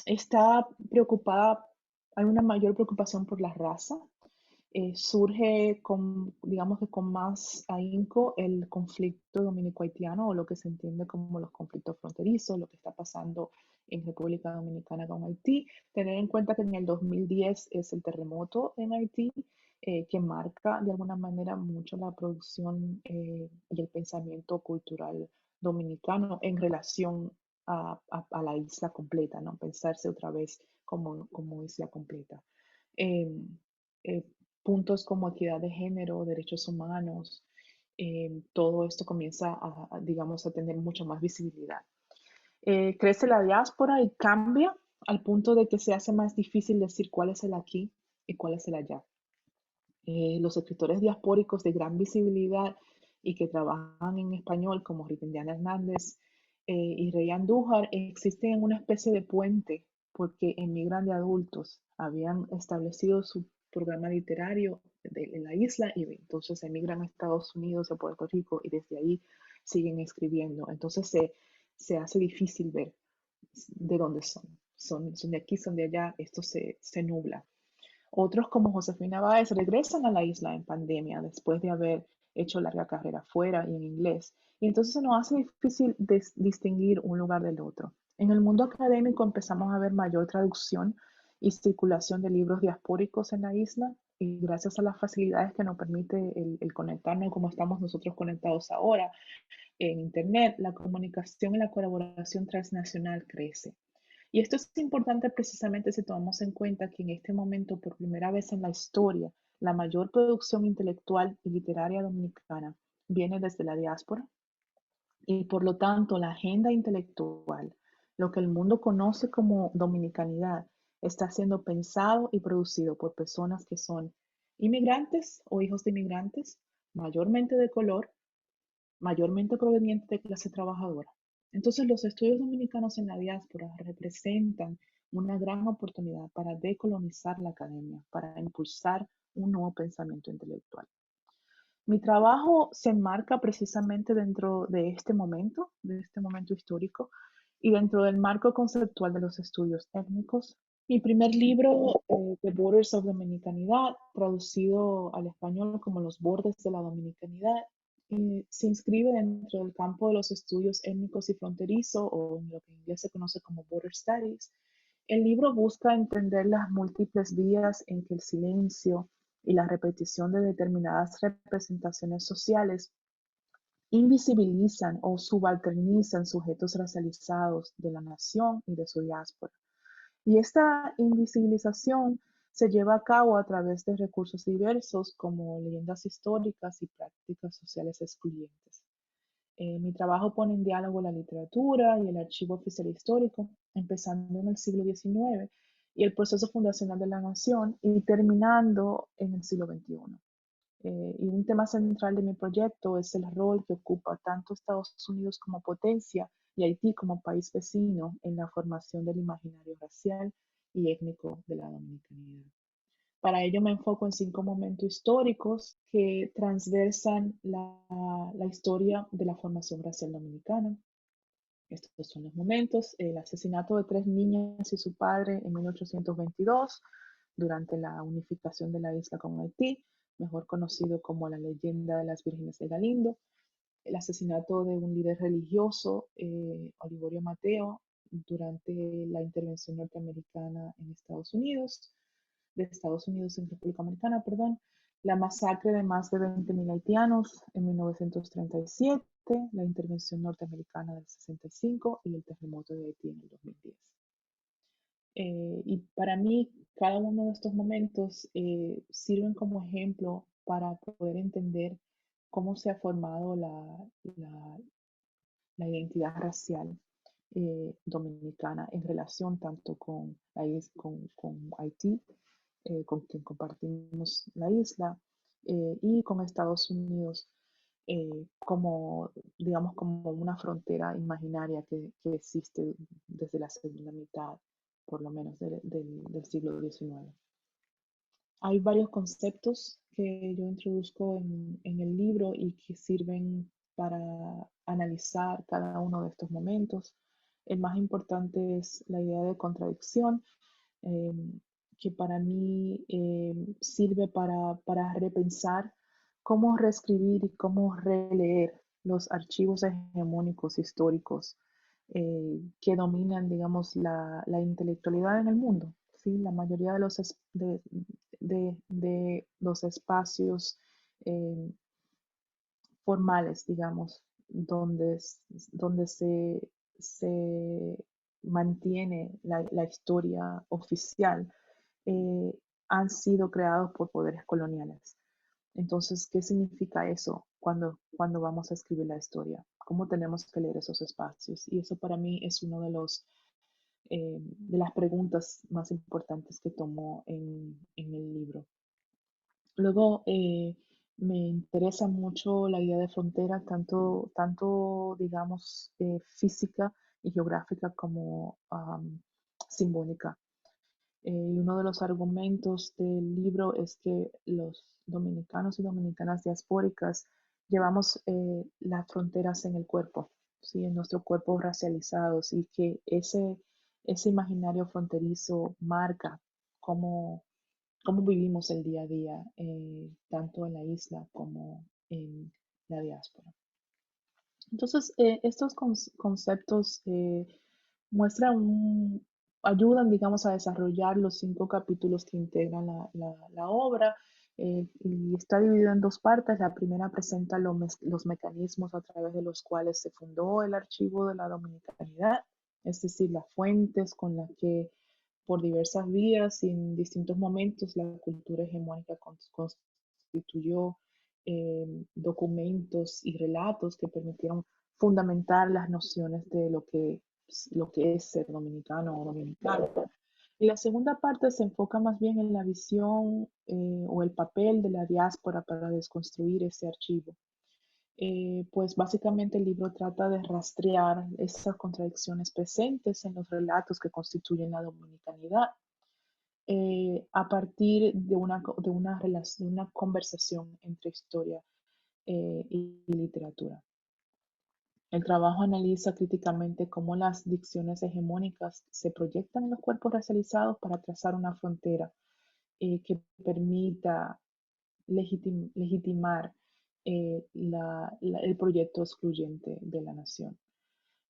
está preocupada, hay una mayor preocupación por la raza. Surge digamos que con más ahínco el conflicto dominico-haitiano o lo que se entiende como los conflictos fronterizos, lo que está pasando en República Dominicana con Haití. Tener en cuenta que en el 2010 es el terremoto en Haití, que marca de alguna manera mucho la producción y el pensamiento cultural dominicano en relación a la isla completa, ¿no? Pensarse otra vez como isla completa. Eh, eh, Puntos como equidad de género, derechos humanos, todo esto comienza digamos, a tener mucho más visibilidad. Crece la diáspora y cambia al punto de que se hace más difícil decir cuál es el aquí y cuál es el allá. Los escritores diaspóricos de gran visibilidad y que trabajan en español, como Ritindiana Hernández y Rey Andújar, existen en una especie de puente porque emigran de adultos, habían establecido su programa literario en la isla y entonces emigran a Estados Unidos, a Puerto Rico y desde ahí siguen escribiendo. Entonces se hace difícil ver de dónde son. Son de aquí, son de allá, esto se nubla. Otros, como Josefina Báez, regresan a la isla en pandemia después de haber hecho larga carrera fuera y en inglés. Y entonces se nos hace difícil distinguir un lugar del otro. En el mundo académico empezamos a ver mayor traducción y circulación de libros diaspóricos en la isla y gracias a las facilidades que nos permite el conectarnos como estamos nosotros conectados ahora en Internet, la comunicación y la colaboración transnacional crece. Y esto es importante precisamente si tomamos en cuenta que en este momento, por primera vez en la historia, la mayor producción intelectual y literaria dominicana viene desde la diáspora y por lo tanto la agenda intelectual, lo que el mundo conoce como dominicanidad, está siendo pensado y producido por personas que son inmigrantes o hijos de inmigrantes, mayormente de color, mayormente provenientes de clase trabajadora. Entonces, los estudios dominicanos en la diáspora representan una gran oportunidad para decolonizar la academia, para impulsar un nuevo pensamiento intelectual. Mi trabajo se enmarca precisamente dentro de este momento histórico, y dentro del marco conceptual de los estudios étnicos. Mi primer libro, The Borders of Dominicanidad, traducido al español como Los bordes de la dominicanidad, se inscribe dentro del campo de los estudios étnicos y fronterizos, o en lo que en inglés se conoce como Border Studies. El libro busca entender las múltiples vías en que el silencio y la repetición de determinadas representaciones sociales invisibilizan o subalternizan sujetos racializados de la nación y de su diáspora. Y esta invisibilización se lleva a cabo a través de recursos diversos como leyendas históricas y prácticas sociales excluyentes. Mi trabajo pone en diálogo la literatura y el archivo oficial histórico, empezando en el siglo XIX y el proceso fundacional de la nación y terminando en el siglo XXI. Y un tema central de mi proyecto es el rol que ocupa tanto Estados Unidos como potencia y Haití como país vecino en la formación del imaginario racial y étnico de la dominicanidad. Para ello me enfoco en 5 momentos históricos que transversan la historia de la formación racial dominicana. Estos son los momentos: el asesinato de 3 niñas y su padre en 1822 durante la unificación de la isla con Haití, mejor conocido como la leyenda de las Vírgenes de Galindo; el asesinato de un líder religioso, Oliverio Mateo, durante la intervención norteamericana en Estados Unidos, de Estados Unidos en República Americana, perdón; la masacre de más de 20.000 haitianos en 1937, la intervención norteamericana del 65 y el terremoto de Haití en el 2010. Y para mí, cada uno de estos momentos sirven como ejemplo para poder entender cómo se ha formado la identidad racial dominicana en relación tanto con Haití, con quien compartimos la isla, y con Estados Unidos, como, digamos, como una frontera imaginaria que existe desde la segunda mitad, por lo menos, del siglo XIX. Hay varios conceptos que yo introduzco en el libro y que sirven para analizar cada uno de estos momentos. El más importante es la idea de contradicción, eh, que para mí sirve para repensar cómo reescribir y cómo releer los archivos hegemónicos históricos que dominan, digamos, la intelectualidad en el mundo. ¿Sí? La mayoría de de los espacios eh, formales, digamos, donde se mantiene la historia oficial, eh, han sido creados por poderes coloniales. Entonces, ¿qué significa eso cuando vamos a escribir la historia? ¿Cómo tenemos que leer esos espacios? Y eso para mí es uno de las preguntas más importantes que tomo en el libro. Luego, me interesa mucho la idea de frontera, tanto digamos, física y geográfica como simbólica. Y uno de los argumentos del libro es que los dominicanos y dominicanas diaspóricas llevamos las fronteras en el cuerpo, ¿sí? En nuestros cuerpos racializados, y que ese imaginario fronterizo marca cómo, cómo vivimos el día a día, tanto en la isla como en la diáspora. Entonces, estos conceptos muestran ayudan, digamos, a desarrollar los 5 capítulos que integran la obra, y está dividido en 2 partes. La primera presenta los mecanismos a través de los cuales se fundó el Archivo de la Dominicanidad, es decir, las fuentes con las que por diversas vías y en distintos momentos la cultura hegemónica constituyó documentos y relatos que permitieron fundamentar las nociones de lo que es ser dominicano o dominicano. Y la segunda parte se enfoca más bien en la visión o el papel de la diáspora para desconstruir ese archivo. Pues básicamente el libro trata de rastrear esas contradicciones presentes en los relatos que constituyen la dominicanidad, a partir de una conversación entre historia y literatura. El trabajo analiza críticamente cómo las dicciones hegemónicas se proyectan en los cuerpos racializados para trazar una frontera que permita legitimar el proyecto excluyente de la nación.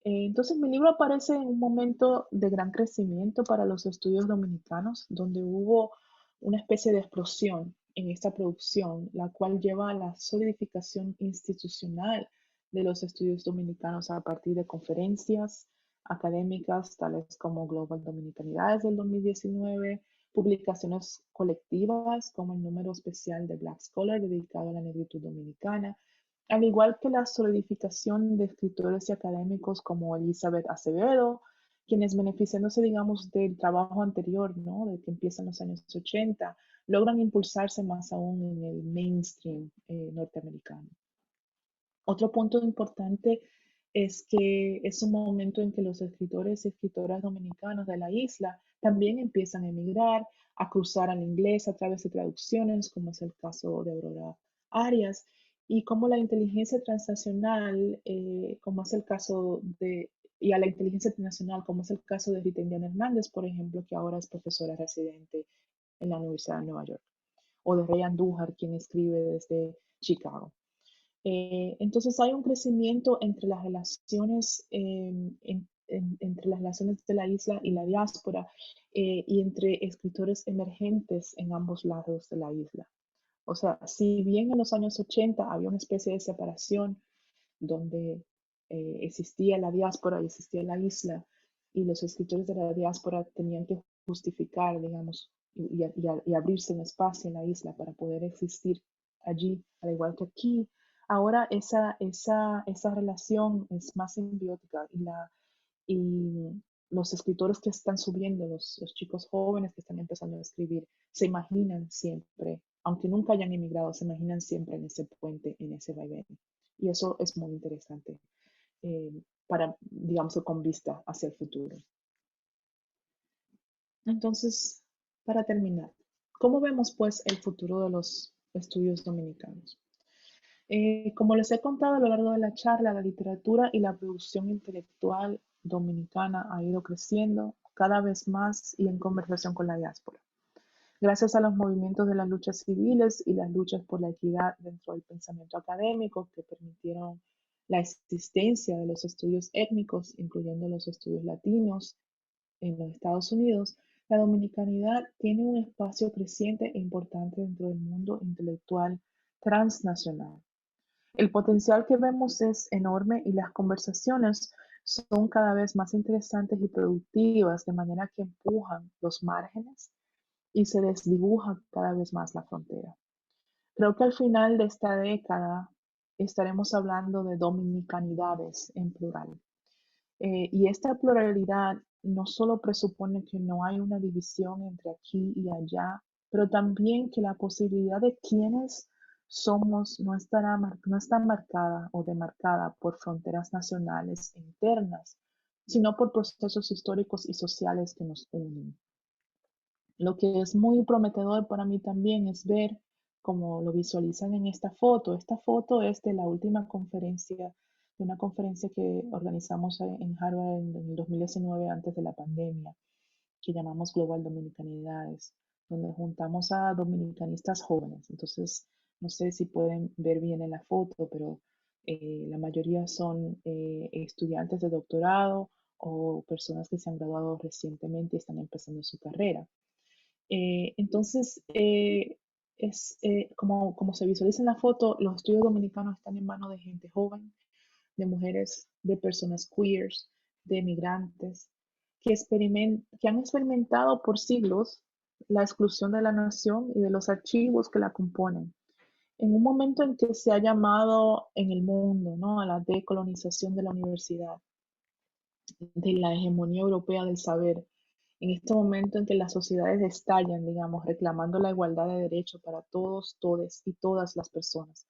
Entonces, mi libro aparece en un momento de gran crecimiento para los estudios dominicanos, donde hubo una especie de explosión en esta producción, la cual lleva a la solidificación institucional de los estudios dominicanos a partir de conferencias académicas, tales como Global Dominicanidades del 2019, publicaciones colectivas como el número especial de Black Scholar dedicado a la negritud dominicana, al igual que la solidificación de escritores y académicos como Elizabeth Acevedo, quienes beneficiándose, digamos, del trabajo anterior, ¿no? De que empieza en los años 80, logran impulsarse más aún en el mainstream norteamericano. Otro punto importante es que es un momento en que los escritores y escritoras dominicanos de la isla también empiezan a emigrar, a cruzar al inglés a través de traducciones, como es el caso de Aurora Arias, y como la inteligencia transnacional, como es el caso de, y a la inteligencia internacional, como es el caso de Rita Indiana Hernández, por ejemplo, que ahora es profesora residente en la Universidad de Nueva York, o de Ray Andújar, quien escribe desde Chicago. Entonces hay un crecimiento entre las relaciones, entre las relaciones de la isla y la diáspora, y entre escritores emergentes en ambos lados de la isla. O sea, si bien en los años 80 había una especie de separación donde existía la diáspora y existía la isla, y los escritores de la diáspora tenían que justificar, digamos, y abrirse un espacio en la isla para poder existir allí, al igual que aquí. Ahora esa relación es más simbiótica, y los escritores que están subiendo, los chicos jóvenes que están empezando a escribir, se imaginan siempre, aunque nunca hayan emigrado, se imaginan siempre en ese puente, en ese vaivén. Y eso es muy interesante, eh, para, digamos, con vista hacia el futuro. Entonces, para terminar, ¿cómo vemos pues el futuro de los estudios dominicanos? Como les he contado a lo largo de la charla, la literatura y la producción intelectual dominicana ha ido creciendo cada vez más y en conversación con la diáspora. Gracias a los movimientos de las luchas civiles y las luchas por la equidad dentro del pensamiento académico que permitieron la existencia de los estudios étnicos, incluyendo los estudios latinos en los Estados Unidos, la dominicanidad tiene un espacio creciente e importante dentro del mundo intelectual transnacional. El potencial que vemos es enorme y las conversaciones son cada vez más interesantes y productivas, de manera que empujan los márgenes y se desdibuja cada vez más la frontera. Creo que al final de esta década estaremos hablando de dominicanidades en plural. Y esta pluralidad no solo presupone que no hay una división entre aquí y allá, pero también que la posibilidad de quiénes somos no está marcada o demarcada por fronteras nacionales e internas, sino por procesos históricos y sociales que nos unen. Lo que es muy prometedor para mí también es ver como lo visualizan en esta foto. Esta foto es de la última conferencia, de una conferencia que organizamos en Harvard en el 2019 antes de la pandemia, que llamamos Global Dominicanidades, donde juntamos a dominicanistas jóvenes. Entonces, no sé si pueden ver bien en la foto, pero la mayoría son estudiantes de doctorado o personas que se han graduado recientemente y están empezando su carrera. Entonces, como se visualiza en la foto, los estudios dominicanos están en manos de gente joven, de mujeres, de personas queers, de migrantes, que han experimentado por siglos la exclusión de la nación y de los archivos que la componen. En un momento en que se ha llamado en el mundo, ¿no?, a la decolonización de la universidad, de la hegemonía europea del saber, en este momento en que las sociedades estallan, digamos, reclamando la igualdad de derechos para todos, todes y todas las personas.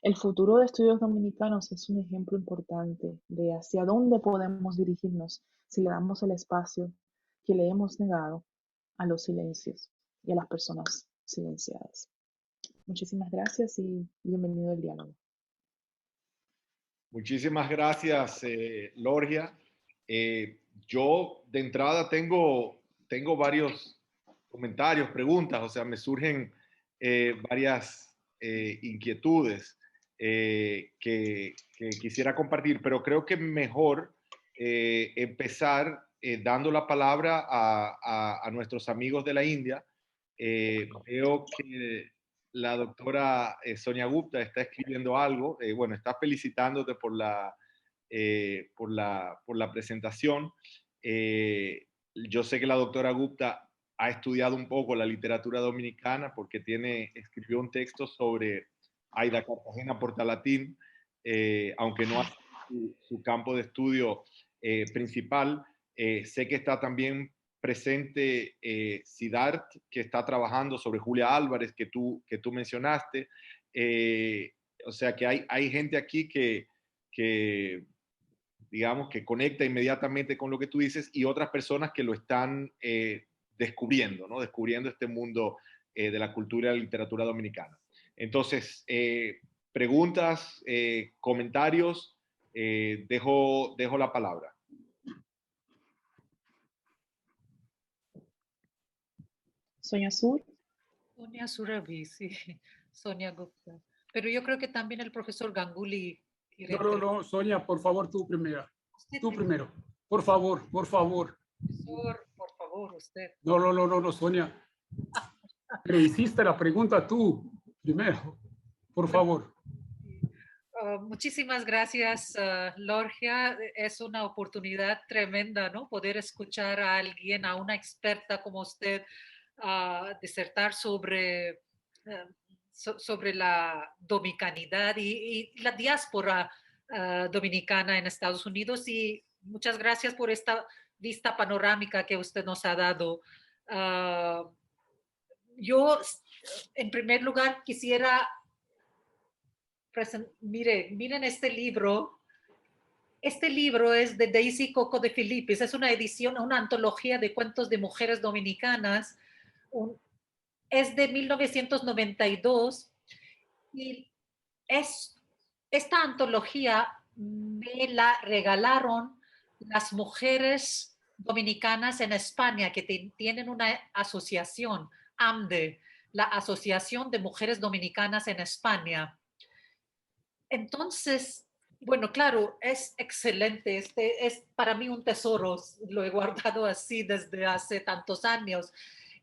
El futuro de estudios dominicanos es un ejemplo importante de hacia dónde podemos dirigirnos si le damos el espacio que le hemos negado a los silencios y a las personas silenciadas. Muchísimas gracias y bienvenido al diálogo. Muchísimas gracias, Lorgia. Yo de entrada tengo varios comentarios, preguntas, o sea, me surgen varias inquietudes que quisiera compartir, pero creo que mejor empezar dando la palabra a nuestros amigos de la India. Veo que la doctora Sonia Gupta está escribiendo algo, bueno, está felicitándote por la presentación. Yo sé que la doctora Gupta ha estudiado un poco la literatura dominicana porque escribió un texto sobre Aida Cartagena Portalatín, aunque no ha sido su campo de estudio principal. Sé que está también presente Siddharth, que está trabajando sobre Julia Álvarez, que tú mencionaste. O sea que hay gente aquí que, digamos, que conecta inmediatamente con lo que tú dices y otras personas que lo están descubriendo, ¿no? Descubriendo este mundo de la cultura y la literatura dominicana. Entonces, preguntas, comentarios, dejo la palabra. Sonia Sur. Sonia Surabhi, sí, Sonia Gupta. Pero yo creo que también el profesor Ganguly. No, Sonia, por favor, tú primero. Tú Usted, primero. Por favor, por favor. profesor, por favor, usted. No, Sonia. Pero hiciste la pregunta tú primero. Por favor. Muchísimas gracias, Lorgia. Es una oportunidad tremenda, ¿no? Poder escuchar a alguien, a una experta como usted, disertar sobre la dominicanidad y la diáspora dominicana en Estados Unidos. Y muchas gracias por esta vista panorámica que usted nos ha dado. Yo, en primer lugar, quisiera miren este libro. Este libro es de Daisy Coco de Filippis. Es una edición, una antología de cuentos de mujeres dominicanas. Es de 1992 y esta antología me la regalaron las mujeres dominicanas en España que tienen una asociación, AMDE, la Asociación de Mujeres Dominicanas en España. Entonces, Bueno, claro, es excelente. Este es para mí un tesoro. Lo he guardado así desde hace tantos años.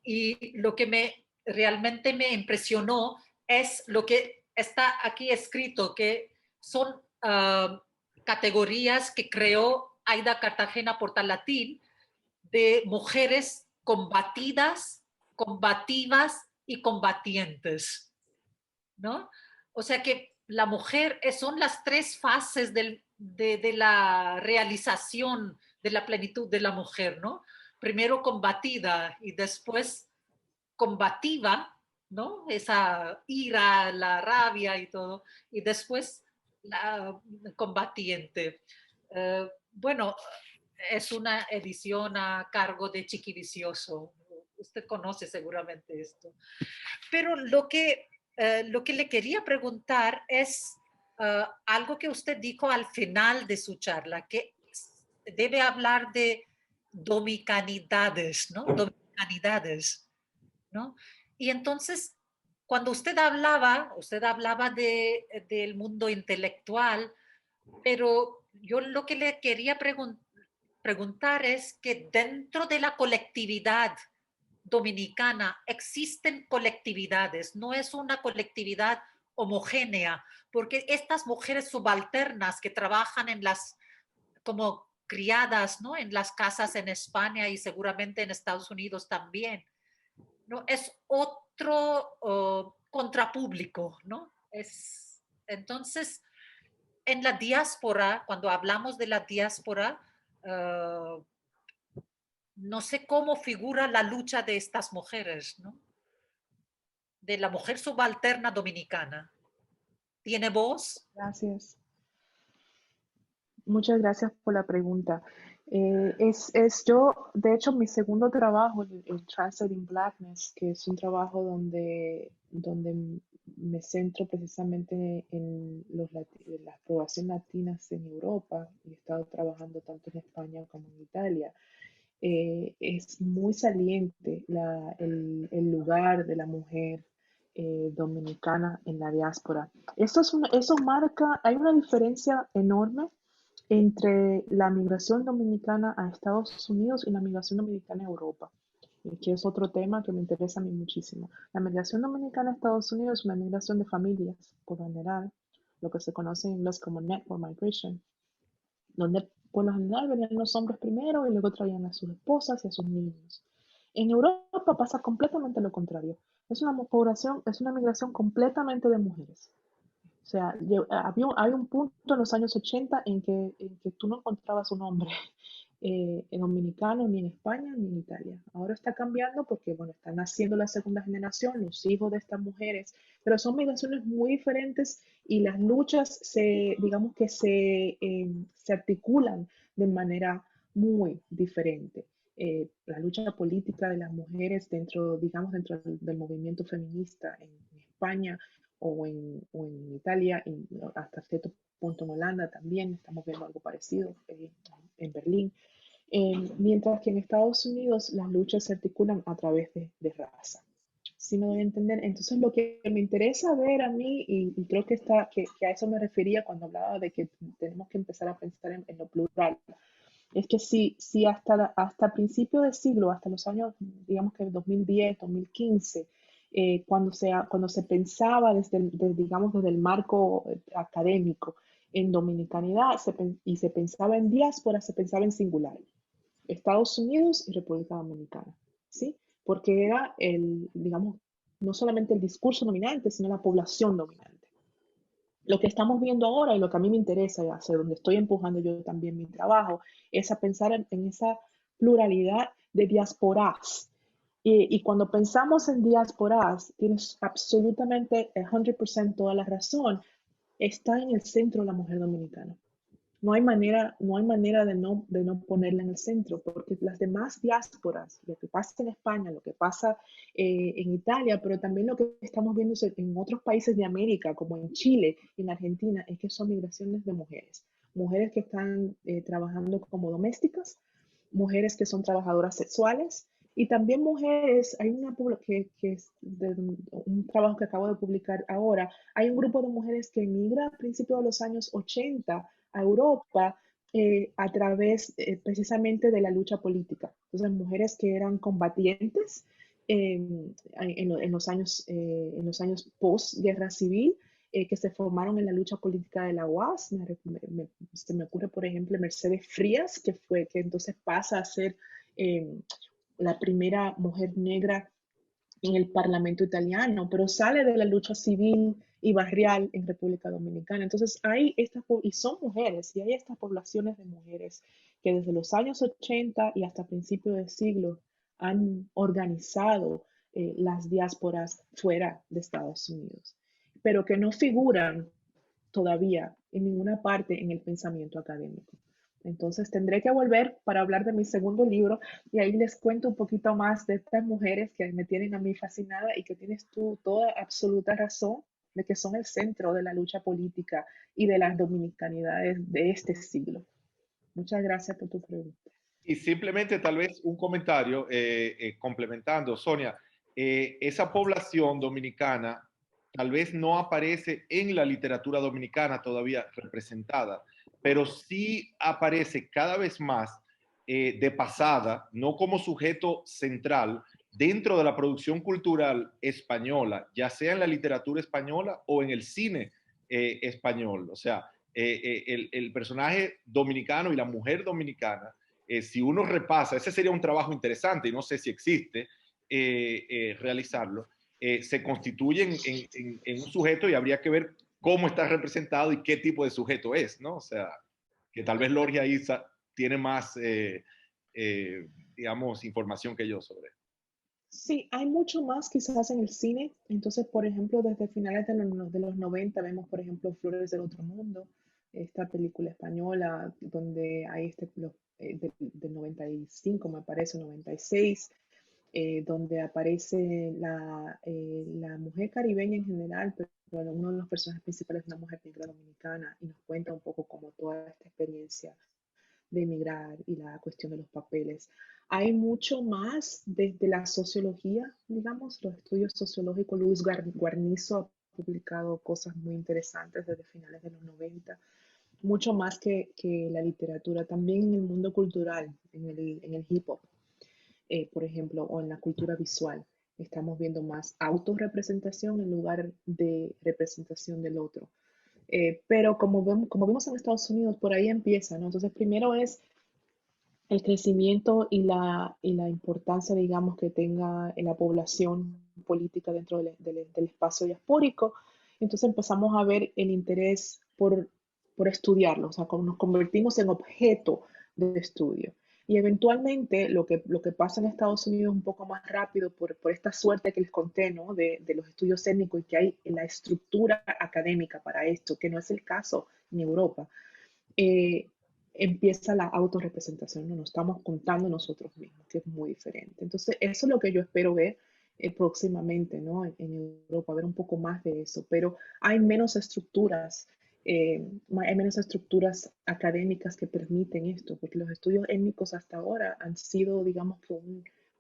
Y lo que realmente me impresionó es lo que está aquí escrito, que son categorías que creó Aida Cartagena Portalatín de mujeres combatidas, combativas y combatientes, ¿no? O sea que la mujer son las tres fases de la realización de la plenitud de la mujer, ¿no? Primero combatida y después combativa, ¿no? Esa ira, la rabia y todo, y después la combatiente. Bueno, es una edición a cargo de Chiquivicioso. Usted conoce seguramente esto. Pero lo que le quería preguntar es algo que usted dijo al final de su charla, que debe hablar de dominicanidades, ¿no? Dominicanidades, ¿no? Y entonces, cuando usted hablaba del mundo intelectual, pero yo lo que le quería preguntar es que dentro de la colectividad dominicana existen colectividades, no es una colectividad homogénea, porque estas mujeres subalternas que trabajan como criadas, ¿no? En las casas en España y seguramente en Estados Unidos también, ¿no? Es otro contrapúblico, ¿no? Entonces, en la diáspora, cuando hablamos de la diáspora, uh, no sé cómo figura la lucha de estas mujeres, ¿no? De la mujer subalterna dominicana. ¿Tiene voz? Gracias. Muchas gracias por la pregunta. Yo, de hecho, mi segundo trabajo, el Translating Blackness, que es un trabajo donde me centro precisamente en las poblaciones latinas en Europa, y he estado trabajando tanto en España como en Italia. Es muy saliente el lugar de la mujer dominicana en la diáspora. Eso marca, hay una diferencia enorme entre la migración dominicana a Estados Unidos y la migración dominicana a Europa, que es otro tema que me interesa a mí muchísimo. La migración dominicana a Estados Unidos es una migración de familias, por lo general, lo que se conoce en inglés como network migration, donde por lo general venían los hombres primero y luego traían a sus esposas y a sus niños. En Europa pasa completamente lo contrario. Es una población, es una migración completamente de mujeres. O sea, hay un punto en los años 80 en que tú no encontrabas un hombre en dominicano ni en España ni en Italia. Ahora está cambiando porque, bueno, está naciendo la segunda generación, los hijos de estas mujeres, pero son migraciones muy diferentes y las luchas digamos que se articulan de manera muy diferente. La lucha política de las mujeres digamos, dentro del movimiento feminista en España o en Italia, hasta cierto punto en Holanda también estamos viendo algo parecido en Berlín. Mientras que en Estados Unidos las luchas se articulan a través de raza. ¿Sí me doy a entender? Entonces lo que me interesa ver a mí, y creo que a eso me refería cuando hablaba de que tenemos que empezar a pensar en lo plural, es que si hasta principio de siglo, hasta los años, digamos que 2010, 2015, cuando se pensaba digamos, desde el marco académico en dominicanidad y se pensaba en diáspora, se pensaba en singular. Estados Unidos y República Dominicana, ¿sí? Porque era digamos, no solamente el discurso dominante, sino la población dominante. Lo que estamos viendo ahora y lo que a mí me interesa y hacia donde estoy empujando yo también mi trabajo es a pensar en esa pluralidad de diásporas. Y cuando pensamos en diásporas, tienes absolutamente 100% toda la razón, está en el centro la mujer dominicana. No hay manera de no ponerla en el centro, porque las demás diásporas, lo que pasa en España, lo que pasa en Italia, pero también lo que estamos viendo en otros países de América, como en Chile y en Argentina, es que son migraciones de mujeres. Mujeres que están trabajando como domésticas, mujeres que son trabajadoras sexuales, Y también mujeres, hay una que es de un trabajo que acabo de publicar ahora, hay un grupo de mujeres que emigra a principios de los años 80 a Europa a través precisamente de la lucha política. Entonces, mujeres que eran combatientes en los años post-guerra civil, que se formaron en la lucha política de la UAS. Se me ocurre, por ejemplo, Mercedes Frías, que entonces pasa a ser la primera mujer negra en el Parlamento italiano, pero sale de la lucha civil y barrial en República Dominicana. Entonces hay estas, y son mujeres, y hay estas poblaciones de mujeres que desde los años 80 y hasta principios del siglo han organizado las diásporas fuera de Estados Unidos, pero que no figuran todavía en ninguna parte en el pensamiento académico. Entonces tendré que volver para hablar de mi segundo libro y ahí les cuento un poquito más de estas mujeres que me tienen a mí fascinada y que tienes tú toda absoluta razón de que son el centro de la lucha política y de las dominicanidades de este siglo. Muchas gracias por tu pregunta. Y simplemente tal vez un comentario complementando, Sonia, esa población dominicana tal vez no aparece en la literatura dominicana todavía representada, pero sí aparece cada vez más de pasada, no como sujeto central dentro de la producción cultural española, ya sea en la literatura española o en el cine español. O sea, el personaje dominicano y la mujer dominicana, si uno repasa, ese sería un trabajo interesante y no sé si existe realizarlo, se constituyen en un sujeto y habría que ver cómo está representado y qué tipo de sujeto es, ¿no? O sea, que tal vez Lorgia Isa tiene más, digamos, información que yo sobre. Sí, hay mucho más quizás en el cine. Entonces, por ejemplo, desde finales de los 90 vemos, por ejemplo, Flores del Otro Mundo, esta película española donde hay del 95, me parece, 96, donde aparece la mujer caribeña en general, pero uno de los personajes principales es una mujer negra dominicana y nos cuenta un poco como toda esta experiencia de emigrar y la cuestión de los papeles. Hay mucho más desde la sociología, digamos, los estudios sociológicos. Luis Guarnizo ha publicado cosas muy interesantes desde finales de los 90, mucho más que la literatura, también en el mundo cultural, en el hip hop, por ejemplo, o en la cultura visual. Estamos viendo más autorrepresentación en lugar de representación del otro. Pero como vemos en Estados Unidos, por ahí empieza, ¿no? Entonces, primero es el crecimiento y la importancia, digamos, que tenga la población política dentro del espacio diaspórico. Entonces empezamos a ver el interés por estudiarlo, o sea, como nos convertimos en objeto de estudio. Y eventualmente lo que pasa en Estados Unidos un poco más rápido por esta suerte que les conté, ¿no? De los estudios étnicos y que hay la estructura académica para esto, que no es el caso en Europa. eh, Empieza la autorrepresentación, no nos estamos contando nosotros mismos, que es muy diferente. Entonces, eso es lo que yo espero ver próximamente, ¿no? En Europa, ver un poco más de eso, pero hay menos hay menos estructuras académicas que permiten esto, porque los estudios étnicos hasta ahora han sido, digamos, que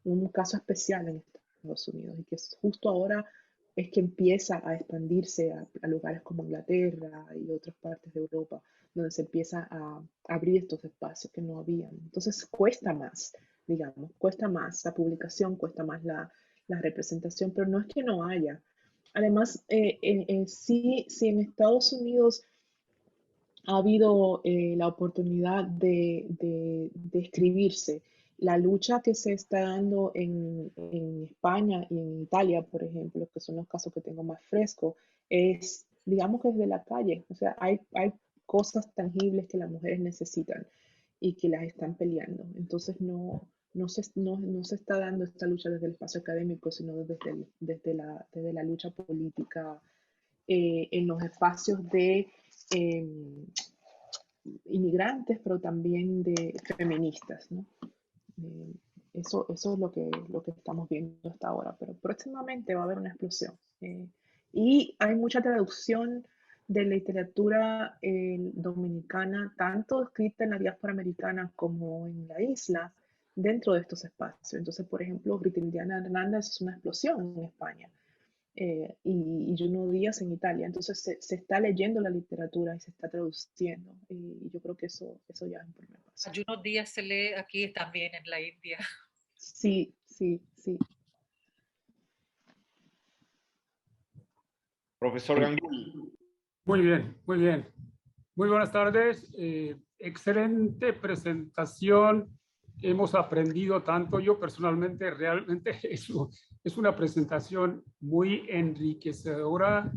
un caso especial en Estados Unidos y que justo ahora es que empieza a expandirse a lugares como Inglaterra y otras partes de Europa donde se empieza a abrir estos espacios que no habían. Entonces cuesta más, digamos, cuesta más la publicación, cuesta más la representación, pero no es que no haya. Además, sí en Estados Unidos ha habido la oportunidad de escribirse. La lucha que se está dando en España y en Italia, por ejemplo, que son los casos que tengo más frescos, es, digamos que es de la calle. O sea, hay cosas tangibles que las mujeres necesitan y que las están peleando. Entonces no se está dando esta lucha desde el espacio académico, sino desde la lucha política en los espacios de eh, inmigrantes, pero también de feministas, ¿no? Eh, eso es lo que estamos viendo hasta ahora, pero próximamente va a haber una explosión. Y hay mucha traducción de literatura dominicana, tanto escrita en la diáspora americana como en la isla, dentro de estos espacios. Entonces, por ejemplo, Britildiana Hernández es una explosión en España y Juno Díaz en Italia. Entonces, se está leyendo la literatura y se está traduciendo. Y yo creo que eso ya es un primer paso. Ayuno Díaz se lee aquí también en la India. Sí, sí, sí. Profesor Ganguly. Muy bien, muy bien. Muy buenas tardes. Excelente presentación. Hemos aprendido tanto. Yo personalmente realmente es una presentación muy enriquecedora.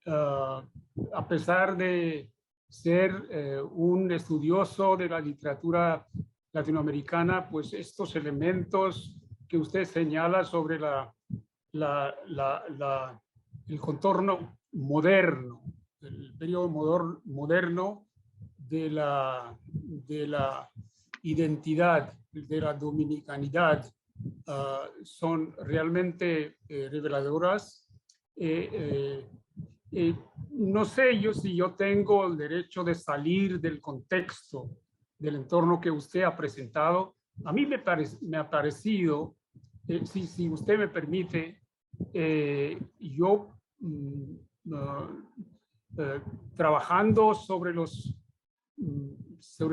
A pesar de ser un estudioso de la literatura latinoamericana, pues estos elementos que usted señala sobre el contorno moderno, el periodo moderno de la identidad, de la dominicanidad, son realmente reveladoras. No sé si yo tengo el derecho de salir del contexto del entorno que usted ha presentado. A mí me ha parecido, si usted me permite, yo trabajando sobre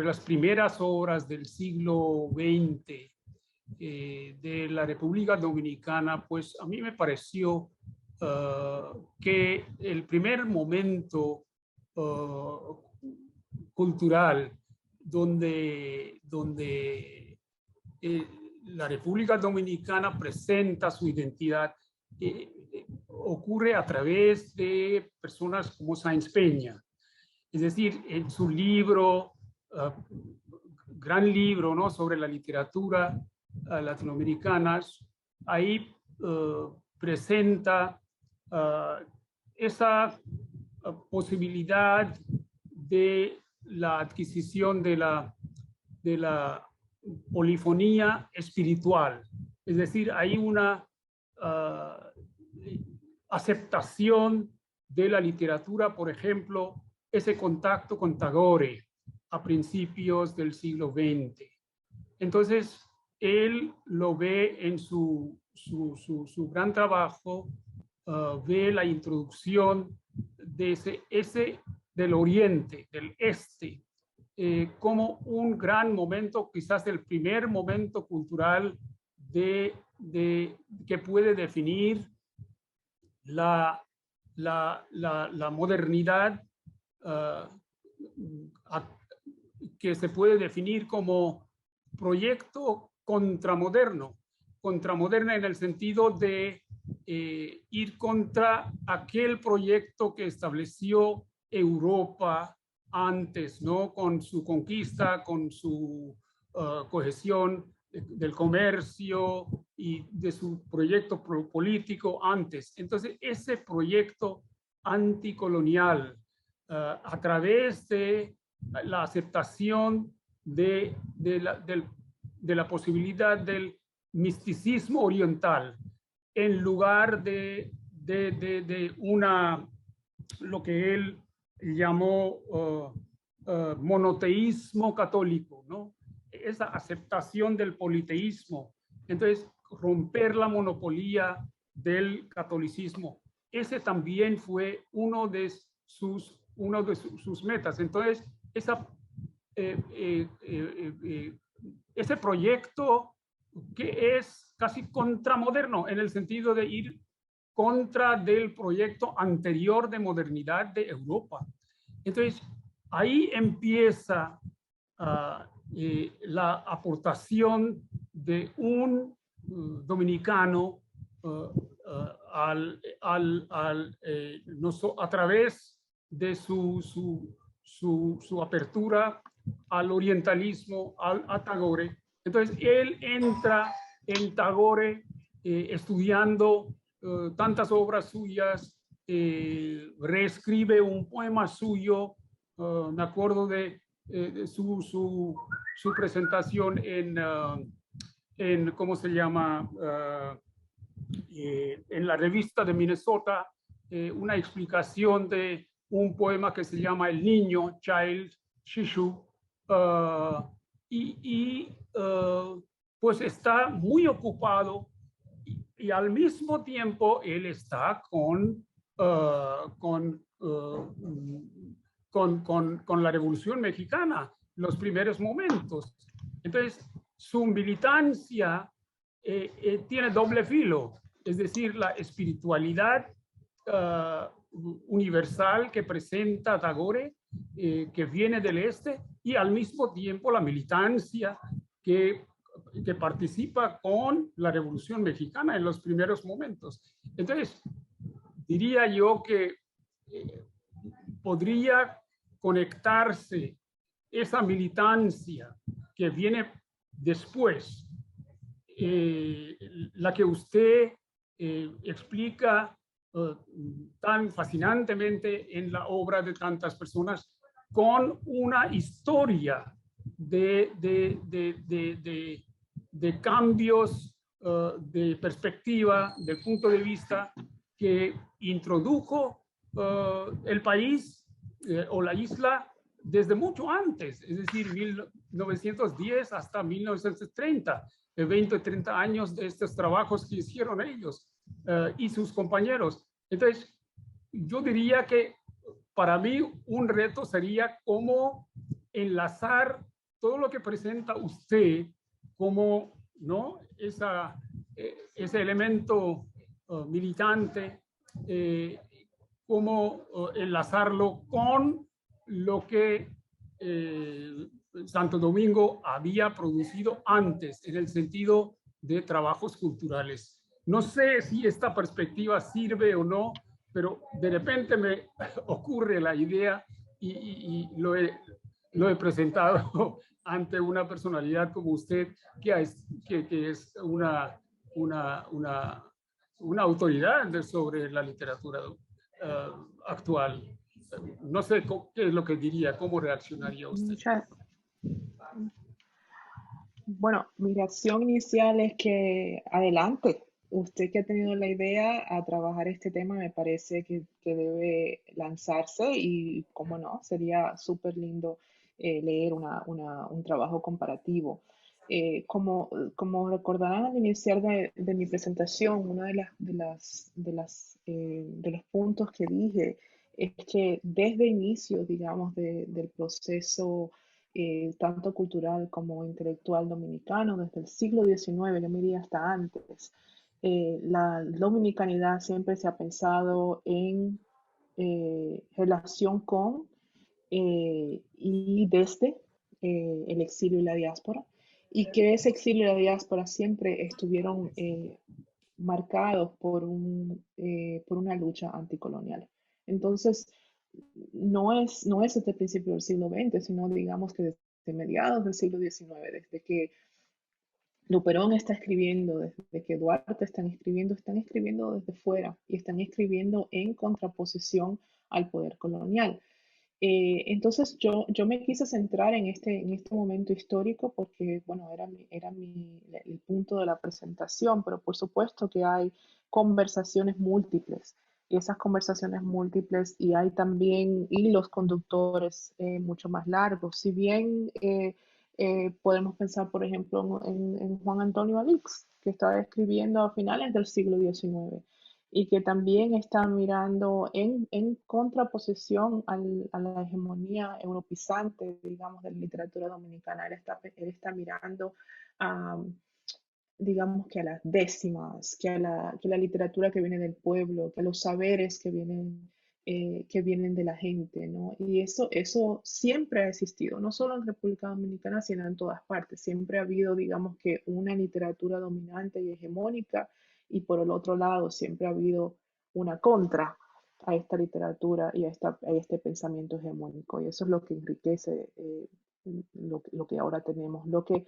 las primeras obras del siglo XX de la República Dominicana, pues a mí me pareció que el primer momento cultural donde la República Dominicana presenta su identidad ocurre a través de personas como Sáenz Peña. Es decir, en su libro, gran libro, ¿no?, sobre la literatura latinoamericana, ahí presenta esa posibilidad de la adquisición de la polifonía espiritual. Es decir, hay una aceptación de la literatura, por ejemplo, ese contacto con Tagore a principios del siglo XX. Entonces, él lo ve en su gran trabajo, ve la introducción de ese del oriente, del este, como un gran momento, quizás el primer momento cultural que puede definir la modernidad, que se puede definir como proyecto contramoderna en el sentido de ir contra aquel proyecto que estableció Europa antes, ¿no?, con su conquista, con su cohesión del comercio y de su proyecto político antes. Entonces, ese proyecto anticolonial, a través de la aceptación de la posibilidad del misticismo oriental, en lugar de lo que él llamó monoteísmo católico, ¿no?, esa aceptación del politeísmo. Entonces, romper la monopolio del catolicismo. Ese también fue uno de sus metas. Entonces, ese proyecto que es casi contramoderno en el sentido de ir contra del proyecto anterior de modernidad de Europa. Entonces, ahí empieza la aportación de un dominicano a través de su apertura al orientalismo, a Tagore. Entonces, él entra en Tagore estudiando tantas obras suyas, reescribe un poema suyo. Me acuerdo de su presentación en ¿cómo se llama? En la revista de Minnesota, una explicación de un poema que se llama El Niño, Child, Shishu, pues está muy ocupado y al mismo tiempo él está con la Revolución Mexicana, los primeros momentos. Entonces, su militancia tiene doble filo, es decir, la espiritualidad universal que presenta Tagore, que viene del este, y al mismo tiempo la militancia que participa con la Revolución Mexicana en los primeros momentos. Entonces, diría yo que podría conectarse esa militancia que viene después, la que usted explica tan fascinantemente en la obra de tantas personas, con una historia de cambios de perspectiva, de punto de vista, que introdujo el país o la isla desde mucho antes, es decir, 1910 hasta 1930, 20 30 años de estos trabajos que hicieron ellos y sus compañeros. Entonces, yo diría que para mí un reto sería cómo enlazar todo lo que presenta usted como, ¿no?, ese elemento militante, cómo enlazarlo con lo que Santo Domingo había producido antes, en el sentido de trabajos culturales. No sé si esta perspectiva sirve o no, pero de repente me ocurre la idea y lo he presentado ante una personalidad como usted, que es una autoridad sobre la literatura actual. No sé qué es lo que diría, cómo reaccionaría usted. Bueno, mi reacción inicial es que adelante. Usted que ha tenido la idea a trabajar este tema, me parece que debe lanzarse y, cómo no, sería súper lindo leer un trabajo comparativo. Como recordarán al iniciar de mi presentación, uno de los puntos que dije es que desde inicio, digamos, del proceso tanto cultural como intelectual dominicano, desde el siglo XIX, yo me diría hasta antes, la dominicanidad siempre se ha pensado en relación con y desde el exilio y la diáspora, y que ese exilio y la diáspora siempre estuvieron marcados por una lucha anticolonial. Entonces, no es desde el principio del siglo XX, sino digamos que desde mediados del siglo XIX, desde que Luperón está escribiendo, desde que Duarte están escribiendo desde fuera y están escribiendo en contraposición al poder colonial. Entonces yo me quise centrar en este momento histórico porque, bueno, era el punto de la presentación, pero por supuesto que hay conversaciones múltiples y esas conversaciones múltiples y hay también hilos conductores mucho más largos. Si bien podemos pensar, por ejemplo, en Juan Antonio Alix, que estaba escribiendo a finales del siglo XIX y que también está mirando en contraposición a la hegemonía europeizante, digamos, de la literatura dominicana. Él está mirando a, digamos, que a las décimas, que a la literatura que viene del pueblo, que a los saberes que vienen de la gente, ¿no? Y eso siempre ha existido, no solo en República Dominicana, sino en todas partes. Siempre ha habido, digamos, que una literatura dominante y hegemónica, y por el otro lado siempre ha habido una contra a esta literatura y a este pensamiento hegemónico. Y eso es lo que enriquece lo que ahora tenemos. Lo que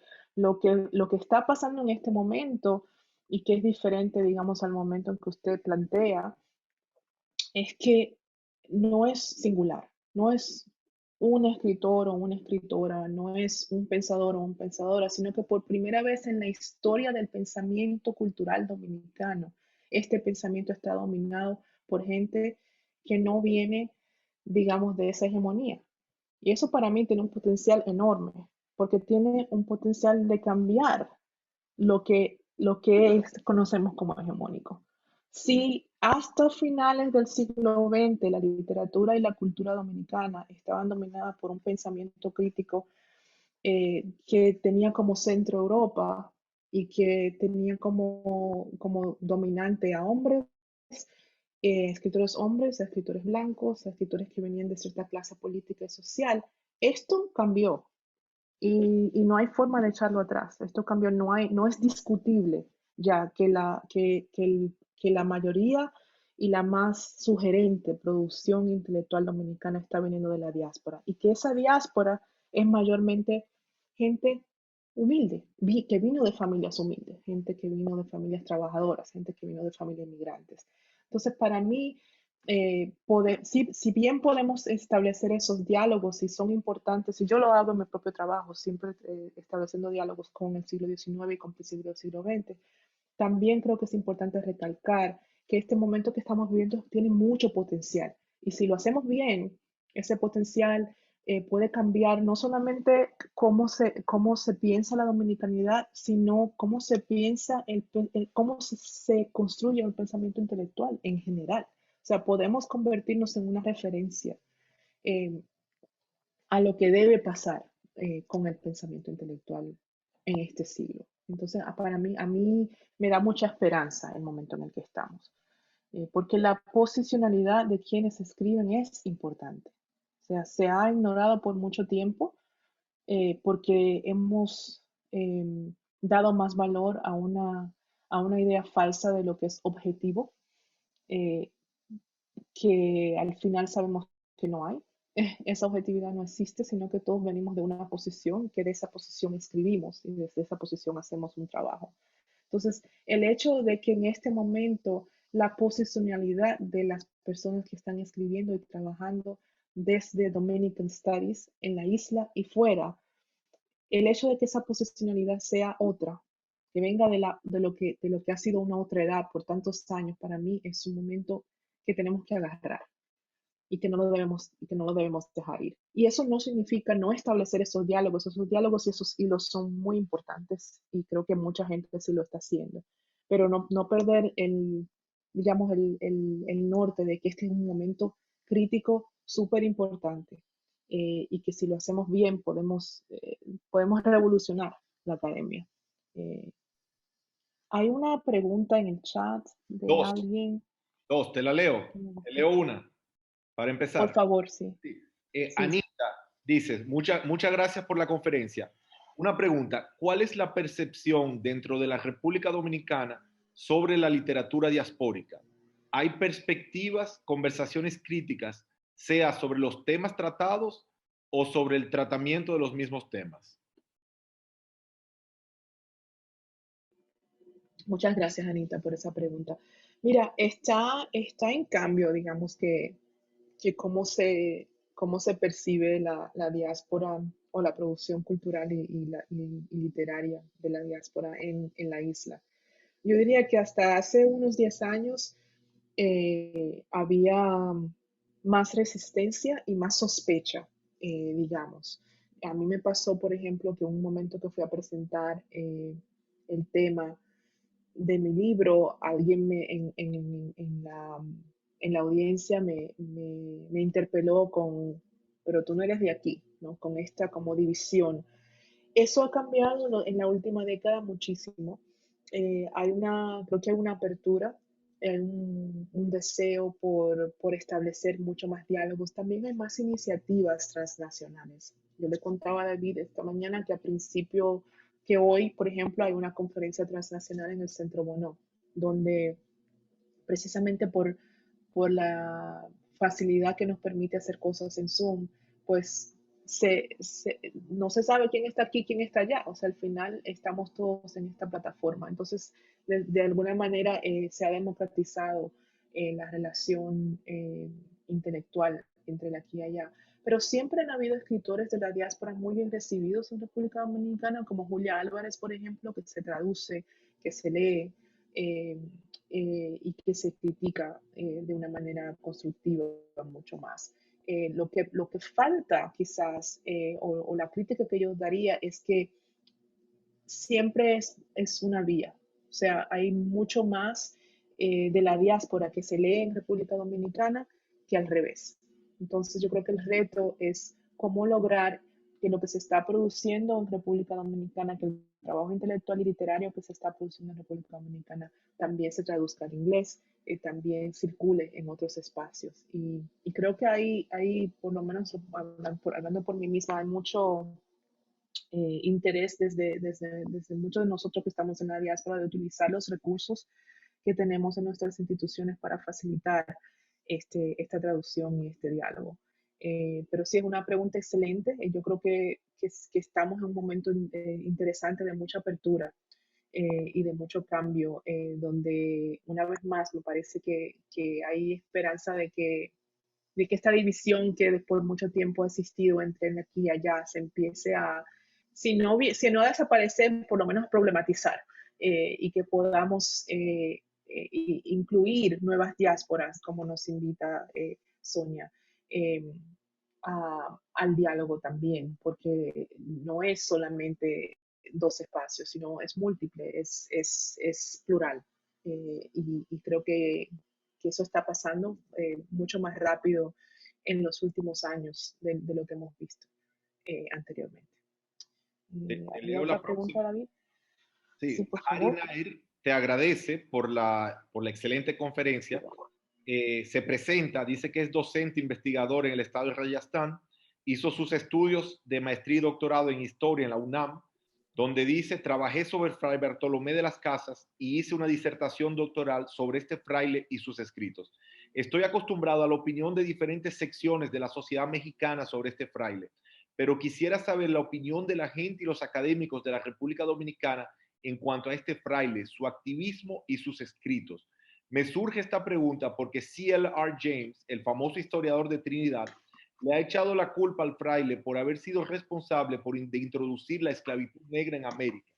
está pasando en este momento y que es diferente, digamos, al momento en que usted plantea, es que no es singular, no es un escritor o una escritora, no es un pensador o una pensadora, sino que por primera vez en la historia del pensamiento cultural dominicano, este pensamiento está dominado por gente que no viene, digamos, de esa hegemonía. Y eso para mí tiene un potencial enorme, porque tiene un potencial de cambiar conocemos como hegemónico. Si hasta finales del siglo XX la literatura y la cultura dominicana estaban dominadas por un pensamiento crítico que tenía como centro Europa y que tenía como dominante a hombres, escritores hombres, a escritores blancos, a escritores que venían de cierta clase política y social, esto cambió y no hay forma de echarlo atrás. Esto cambió, no es discutible ya que la mayoría y la más sugerente producción intelectual dominicana está viniendo de la diáspora y que esa diáspora es mayormente gente humilde, que vino de familias humildes, gente que vino de familias trabajadoras, gente que vino de familias migrantes. Entonces, para mí, si bien podemos establecer esos diálogos y son importantes, y yo lo hago en mi propio trabajo, siempre estableciendo diálogos con el siglo XIX y con principios del siglo XX, también creo que es importante recalcar que este momento que estamos viviendo tiene mucho potencial. Y si lo hacemos bien, ese potencial puede cambiar no solamente cómo se piensa la dominicanidad, sino cómo se piensa, cómo se construye el pensamiento intelectual en general. O sea, podemos convertirnos en una referencia eh, a lo que debe pasar con el pensamiento intelectual en este siglo. Entonces, a mí me da mucha esperanza el momento en el que estamos, porque la posicionalidad de quienes escriben es importante. O sea, se ha ignorado por mucho tiempo porque hemos dado más valor a una idea falsa de lo que es objetivo, eh, que al final sabemos que no hay. Esa objetividad no existe, sino que todos venimos de una posición, que de esa posición escribimos y desde esa posición hacemos un trabajo. Entonces, el hecho de que en este momento la posicionalidad de las personas que están escribiendo y trabajando desde Dominican Studies en la isla y fuera, el hecho de que esa posicionalidad sea otra, que venga de lo que ha sido una otra edad por tantos años, para mí es un momento que tenemos que agarrar y que no lo debemos dejar ir. Y eso no significa no establecer esos diálogos y esos hilos son muy importantes y creo que mucha gente sí lo está haciendo, pero no perder digamos, el norte de que este es un momento crítico súper importante y que si lo hacemos bien podemos revolucionar la academia. Eh, Hay una pregunta en el chat de Dos, alguien. dos, te la leo. Te leo una para Por empezar. favor, sí. Sí. Sí. Anita, dices, muchas gracias por la conferencia. Una pregunta, ¿cuál es la percepción dentro de la República Dominicana sobre la literatura diaspórica? ¿Hay perspectivas, conversaciones críticas, sea sobre los temas tratados o sobre el tratamiento de los mismos temas? Muchas gracias, Anita, por esa pregunta. Mira, está en cambio, digamos que cómo se percibe la diáspora o la producción cultural y literaria de la diáspora en la isla. Yo diría que hasta hace unos 10 años había más resistencia y más sospecha, digamos. A mí me pasó, por ejemplo, que un momento que fui a presentar el tema de mi libro, alguien en la audiencia me interpeló pero tú no eres de aquí, ¿no? Con esta como división. Eso ha cambiado en la última década muchísimo. Creo que hay una apertura, un deseo por establecer mucho más diálogos. También hay más iniciativas transnacionales. Yo le contaba a David esta mañana que hoy, por ejemplo, hay una conferencia transnacional en el Centro Bonó, donde precisamente por la facilidad que nos permite hacer cosas en Zoom, pues no se sabe quién está aquí, quién está allá. O sea, al final estamos todos en esta plataforma. Entonces, de alguna manera se ha democratizado la relación intelectual entre el aquí y allá. Pero siempre han habido escritores de la diáspora muy bien recibidos en República Dominicana, como Julia Álvarez, por ejemplo, que se traduce, que se lee. Y que se critica de una manera constructiva mucho más. Lo que falta quizás, o la crítica que yo daría es que siempre es una vía. O sea, hay mucho más de la diáspora que se lee en República Dominicana que al revés. Entonces yo creo que el reto es cómo lograr que lo que se está produciendo en República Dominicana, que el trabajo intelectual y literario que se está produciendo en República Dominicana también se traduzca al inglés, también circule en otros espacios. Y creo que hay, por lo menos hablando por mí misma, hay mucho interés desde muchos de nosotros que estamos en la diáspora de utilizar los recursos que tenemos en nuestras instituciones para facilitar esta traducción y este diálogo. Pero sí es una pregunta excelente. Yo creo que estamos en un momento interesante de mucha apertura y de mucho cambio, donde una vez más me parece que hay esperanza de que esta división que después de mucho tiempo ha existido entre aquí y allá se empiece a, si no desaparecer, por lo menos problematizar y que podamos incluir nuevas diásporas, como nos invita Sonia, eh, al diálogo también, porque no es solamente dos espacios, sino es múltiple, es plural. Y creo que eso está pasando mucho más rápido en los últimos años de lo que hemos visto anteriormente. Te ¿Hay leo la otra pregunta, próxima. David? Sí, Sí, por Ari favor. Nair te agradece por la excelente conferencia. Se presenta, dice que es docente investigador en el estado de Rajasthan, hizo sus estudios de maestría y doctorado en historia en la UNAM, donde dice, trabajé sobre Fray Bartolomé de las Casas y hice una disertación doctoral sobre este fraile y sus escritos. Estoy acostumbrado a la opinión de diferentes secciones de la sociedad mexicana sobre este fraile, pero quisiera saber la opinión de la gente y los académicos de la República Dominicana en cuanto a este fraile, su activismo y sus escritos. Me surge esta pregunta porque C.L.R. James, el famoso historiador de Trinidad, le ha echado la culpa al fraile por haber sido responsable de introducir la esclavitud negra en América.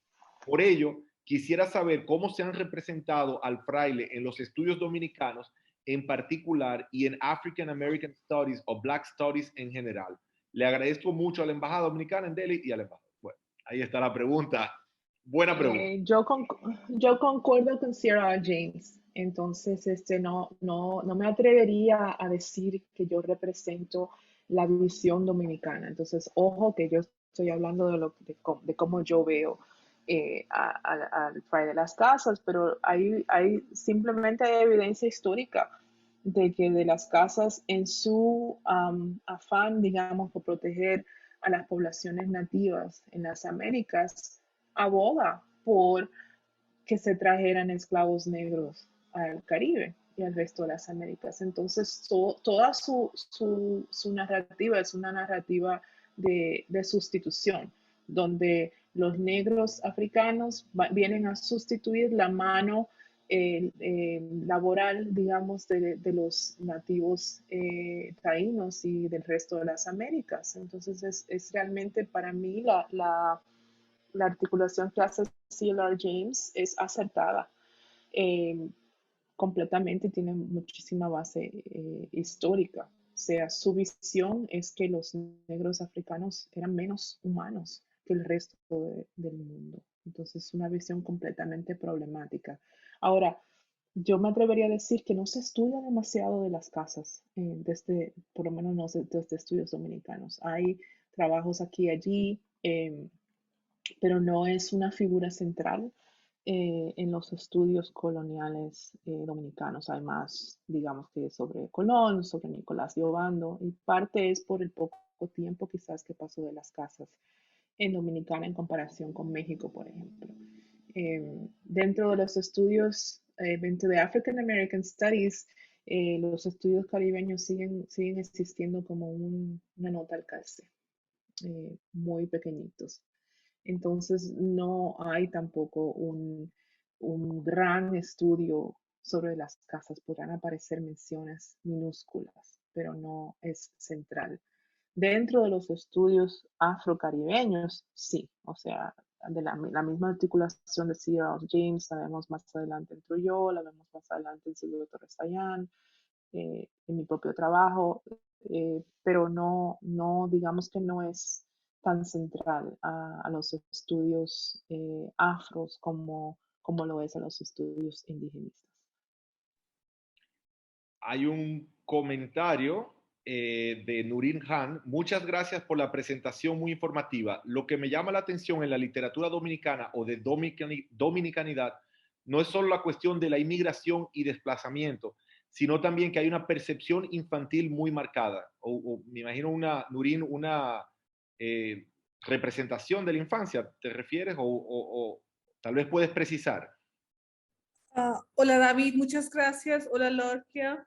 Por ello, quisiera saber cómo se han representado al fraile en los estudios dominicanos en particular y en African American Studies o Black Studies en general. Le agradezco mucho a la Embajada Dominicana en Delhi y al embajador. Bueno, ahí está la pregunta. Buena pregunta. Yo concuerdo con Sierra James, entonces no me atrevería a decir que yo represento la visión dominicana. Entonces, ojo que yo estoy hablando de cómo yo veo al Fray de las Casas, pero hay simplemente hay evidencia histórica de que de las casas en su afán, digamos, por proteger a las poblaciones nativas en las Américas, aboga por que se trajeran esclavos negros al Caribe y al resto de las Américas. Entonces, toda su narrativa es una narrativa de sustitución, donde los negros africanos vienen a sustituir la mano laboral, digamos, de los nativos taínos y del resto de las Américas. Entonces, es realmente para mí la articulación que hace C.L.R. James es acertada eh, completamente, tiene muchísima base histórica. O sea, su visión es que los negros africanos eran menos humanos que el resto del mundo. Entonces, es una visión completamente problemática. Ahora, yo me atrevería a decir que no se estudia demasiado de las casas, por lo menos no desde estudios dominicanos. Hay trabajos aquí y allí, pero no es una figura central en los estudios coloniales dominicanos. Hay más, digamos que sobre Colón, sobre Nicolás de Obando, y parte es por el poco tiempo quizás que pasó de las casas en Dominicana en comparación con México, por ejemplo. Dentro de los estudios, dentro de African American Studies, los estudios caribeños siguen existiendo como una nota al calce, muy pequeñitos. Entonces, no hay tampoco un gran estudio sobre las casas. Podrán aparecer menciones minúsculas, pero no es central. Dentro de los estudios afrocaribeños, sí, o sea, de la misma articulación de C.R. James, la vemos más adelante en Trujillo, la vemos más adelante en Silvio Torres Tayán, en mi propio trabajo, pero no, digamos que no es tan central a los estudios afros como lo es a los estudios indigenistas. Hay un comentario de Nurin Han. Muchas gracias por la presentación muy informativa. Lo que me llama la atención en la literatura dominicana o de dominicanidad no es solo la cuestión de la inmigración y desplazamiento, sino también que hay una percepción infantil muy marcada. O me imagino Nurin, una representación de la infancia, ¿te refieres? O tal vez puedes precisar. Hola David, muchas gracias. Hola Lorgia,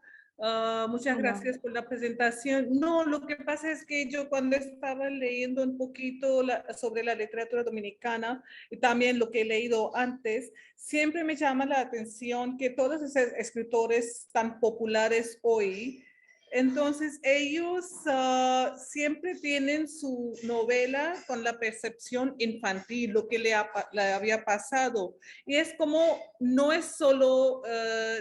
muchas Hola. gracias por la presentación. No, lo que pasa es que yo cuando estaba leyendo un poquito sobre la literatura dominicana y también lo que he leído antes, siempre me llama la atención que todos esos escritores tan populares hoy, entonces ellos siempre tienen su novela con la percepción infantil, lo que le había pasado. Y es como, no es solo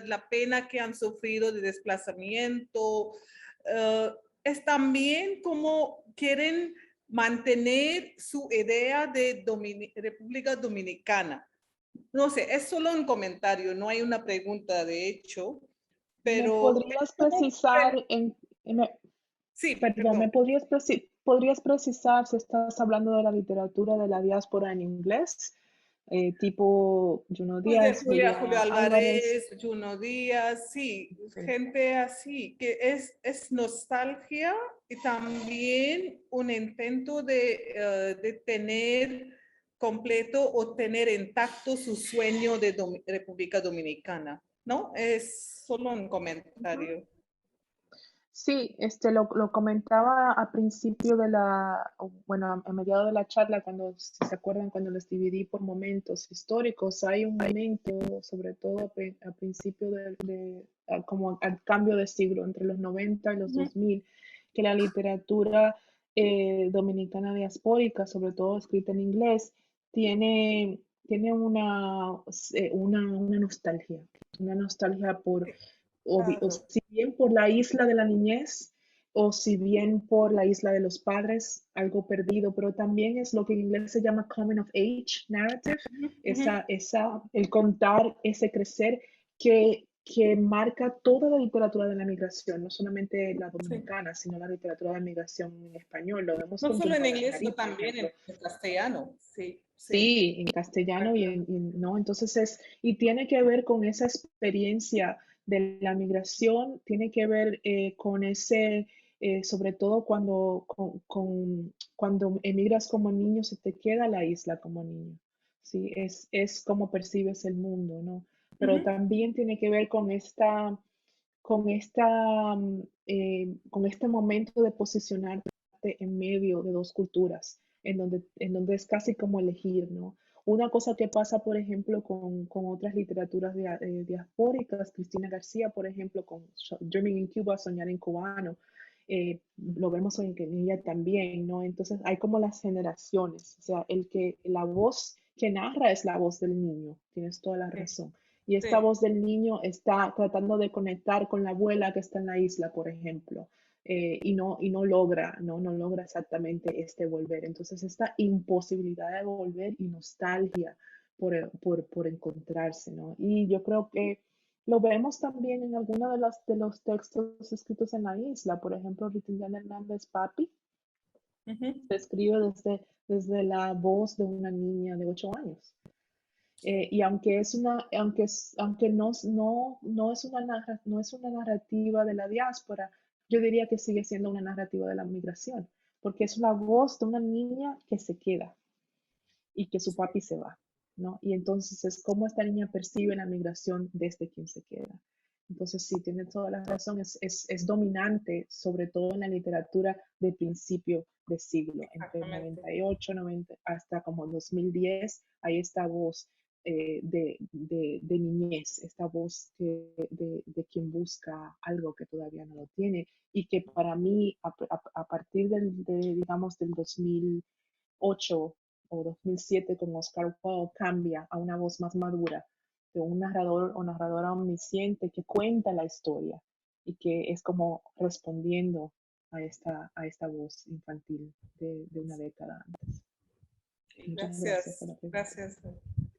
la pena que han sufrido de desplazamiento, es también como quieren mantener su idea de República Dominicana. No sé, es solo un comentario, no hay una pregunta de hecho, pero... ¿Me podrías precisar Sí, perdón, perdón. podrías precisar si estás hablando de la literatura de la diáspora en inglés? Tipo Junot Pues de Díaz, Julio Julia Álvarez. Álvarez, Junot Díaz, sí, Sí. gente así, que es nostalgia y también un intento de tener completo o tener intacto su sueño de República Dominicana, ¿no? Es solo un comentario. Sí, lo comentaba a principio bueno, a mediado de la charla, si se acuerdan, cuando les dividí por momentos históricos, hay un momento, sobre todo a principio como al cambio de siglo, entre los 90 y los 2000, que la literatura dominicana diaspórica, sobre todo escrita en inglés, tiene una nostalgia o si bien por la isla de la niñez, o si bien por la isla de los padres, algo perdido, pero también es lo que en inglés se llama coming of age narrative, el contar, ese crecer que marca toda la literatura de la migración, no solamente la dominicana, sino la literatura de migración en español. Lo vemos No con solo en Juncal inglés, Angarí, sino por también ejemplo. en castellano, sí. Sí, en castellano no, entonces y tiene que ver con esa experiencia de la migración, tiene que ver con sobre todo cuando emigras como niño, se te queda la isla como niño, sí, es como percibes el mundo, ¿no? Pero también tiene que ver con este momento de posicionarte en medio de dos culturas, en donde es casi como elegir, ¿no? Una cosa que pasa, por ejemplo, con otras literaturas diaspóricas, Cristina García, por ejemplo, con Dreaming in Cuba, Soñar en Cubano, lo vemos en ella también, ¿no? Entonces hay como las generaciones, o sea, la voz que narra es la voz del niño, tienes toda la razón. Y esta voz del niño está tratando de conectar con la abuela que está en la isla, por ejemplo, y no logra, no logra exactamente volver. Entonces, esta imposibilidad de volver y nostalgia por encontrarse, ¿no? Y yo creo que lo vemos también en algunos de los textos escritos en la isla. Por ejemplo, Ritiliana Hernández Papi se escribe desde la voz de una niña de 8 años. Y aunque no es una narrativa de la diáspora, yo diría que sigue siendo una narrativa de la migración, porque es la voz de una niña que se queda y que su papi se va, ¿no? Y entonces es cómo esta niña percibe la migración desde quien se queda. Entonces sí, tiene toda la razón, es dominante, sobre todo en la literatura de principio de siglo, entre el 98, 90, hasta como 2010, hay esta voz de niñez, esta voz de quien busca algo que todavía no lo tiene y que para mí a partir digamos, del 2008 o 2007 con Oscar Wilde cambia a una voz más madura de un narrador o narradora omnisciente que cuenta la historia y que es como respondiendo a esta voz infantil de una década antes. Muchas gracias por la pregunta. Gracias.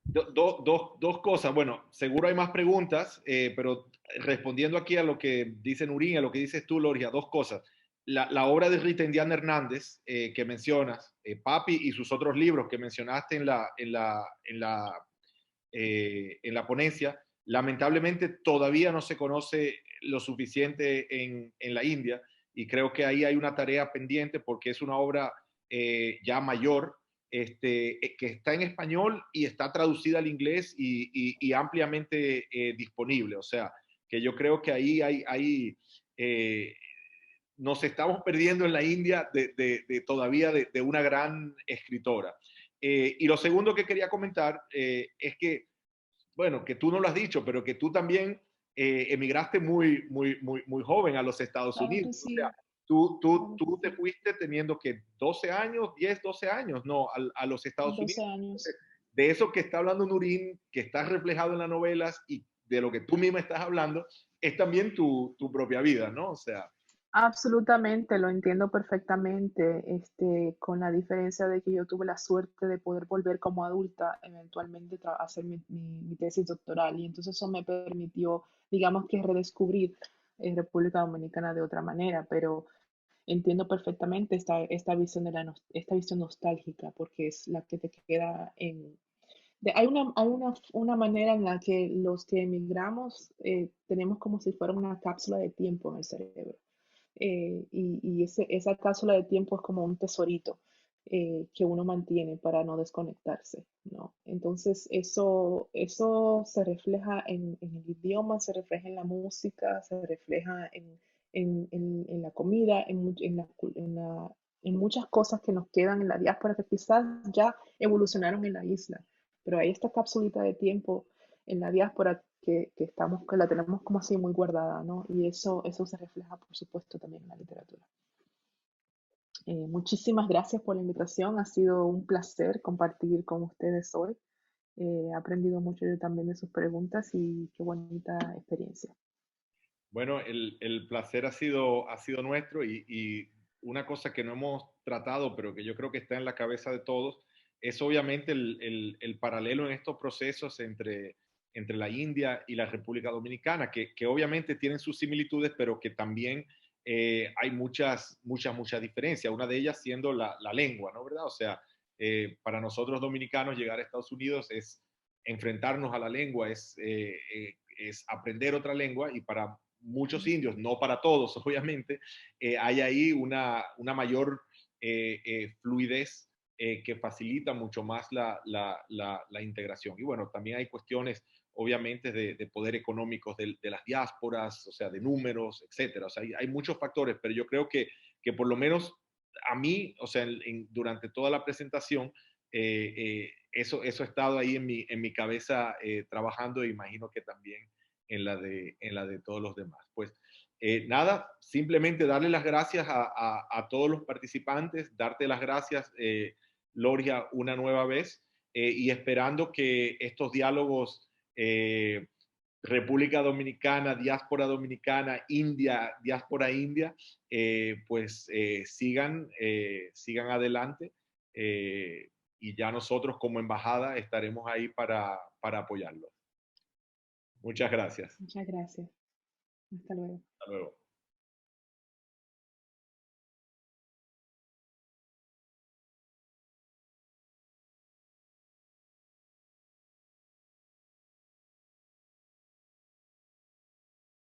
Dos cosas. Bueno, seguro hay más preguntas, pero respondiendo aquí a lo que dice Nurín, a lo que dices tú, Loria, dos cosas. La obra de Rita Indiana Hernández que mencionas, Papi y sus otros libros que mencionaste en la ponencia, lamentablemente todavía no se conoce lo suficiente en la India y creo que ahí hay una tarea pendiente porque es una obra ya mayor, que está en español y está traducida al inglés y ampliamente disponible. O sea, que yo creo que ahí nos estamos perdiendo en la India todavía de una gran escritora. Y lo segundo que quería comentar es que, bueno, que tú no lo has dicho, pero que tú también emigraste muy joven a los Estados Claro que Unidos. sí. O sea, tú te fuiste teniendo que 12 años, 10, 12 años, no, a los Estados 12 Unidos. años. De eso que está hablando Nurín, que está reflejado en las novelas y de lo que tú misma estás hablando, es también tu propia vida, ¿no? O sea. Absolutamente, lo entiendo perfectamente, con la diferencia de que yo tuve la suerte de poder volver como adulta, eventualmente a hacer mi tesis doctoral, y entonces eso me permitió, digamos que redescubrir República Dominicana de otra manera, pero entiendo perfectamente esta visión esta visión nostálgica, porque es la que te queda hay una manera en la que los que emigramos tenemos como si fuera una cápsula de tiempo en el cerebro. Esa cápsula de tiempo es como un tesorito que uno mantiene para no desconectarse, ¿no? Entonces eso se refleja en el idioma, se refleja en la música, se refleja en la comida, en muchas cosas que nos quedan en la diáspora que quizás ya evolucionaron en la isla, pero hay esta cápsulita de tiempo en la diáspora que la tenemos como así muy guardada, ¿no? Y eso se refleja, por supuesto, también en la literatura. Muchísimas gracias por la invitación. Ha sido un placer compartir con ustedes hoy. He aprendido mucho yo también de sus preguntas y qué bonita experiencia. Bueno, el placer ha sido nuestro y una cosa que no hemos tratado, pero que yo creo que está en la cabeza de todos, es obviamente el paralelo en estos procesos entre la India y la República Dominicana, que obviamente tienen sus similitudes, pero que también hay muchas diferencias, una de ellas siendo la lengua, ¿no? ¿Verdad? O sea, para nosotros dominicanos llegar a Estados Unidos es enfrentarnos a la lengua, es aprender otra lengua y para muchos indios, no para todos, obviamente, hay ahí una mayor fluidez que facilita mucho más la integración. Y bueno, también hay cuestiones, obviamente, de poder económicos de las diásporas, o sea, de números, etcétera. O sea, hay muchos factores, pero yo creo que por lo menos a mí, o sea, durante toda la presentación, eso ha estado ahí en mi cabeza trabajando e imagino que también en la de todos los demás. Pues nada, simplemente darle las gracias a todos los participantes, darte las gracias, Loria, una nueva vez, y esperando que estos diálogos República Dominicana, diáspora dominicana, India, diáspora india, pues sigan adelante y ya nosotros como embajada estaremos ahí para apoyarlos. Muchas gracias. Muchas gracias. Hasta luego. Hasta luego.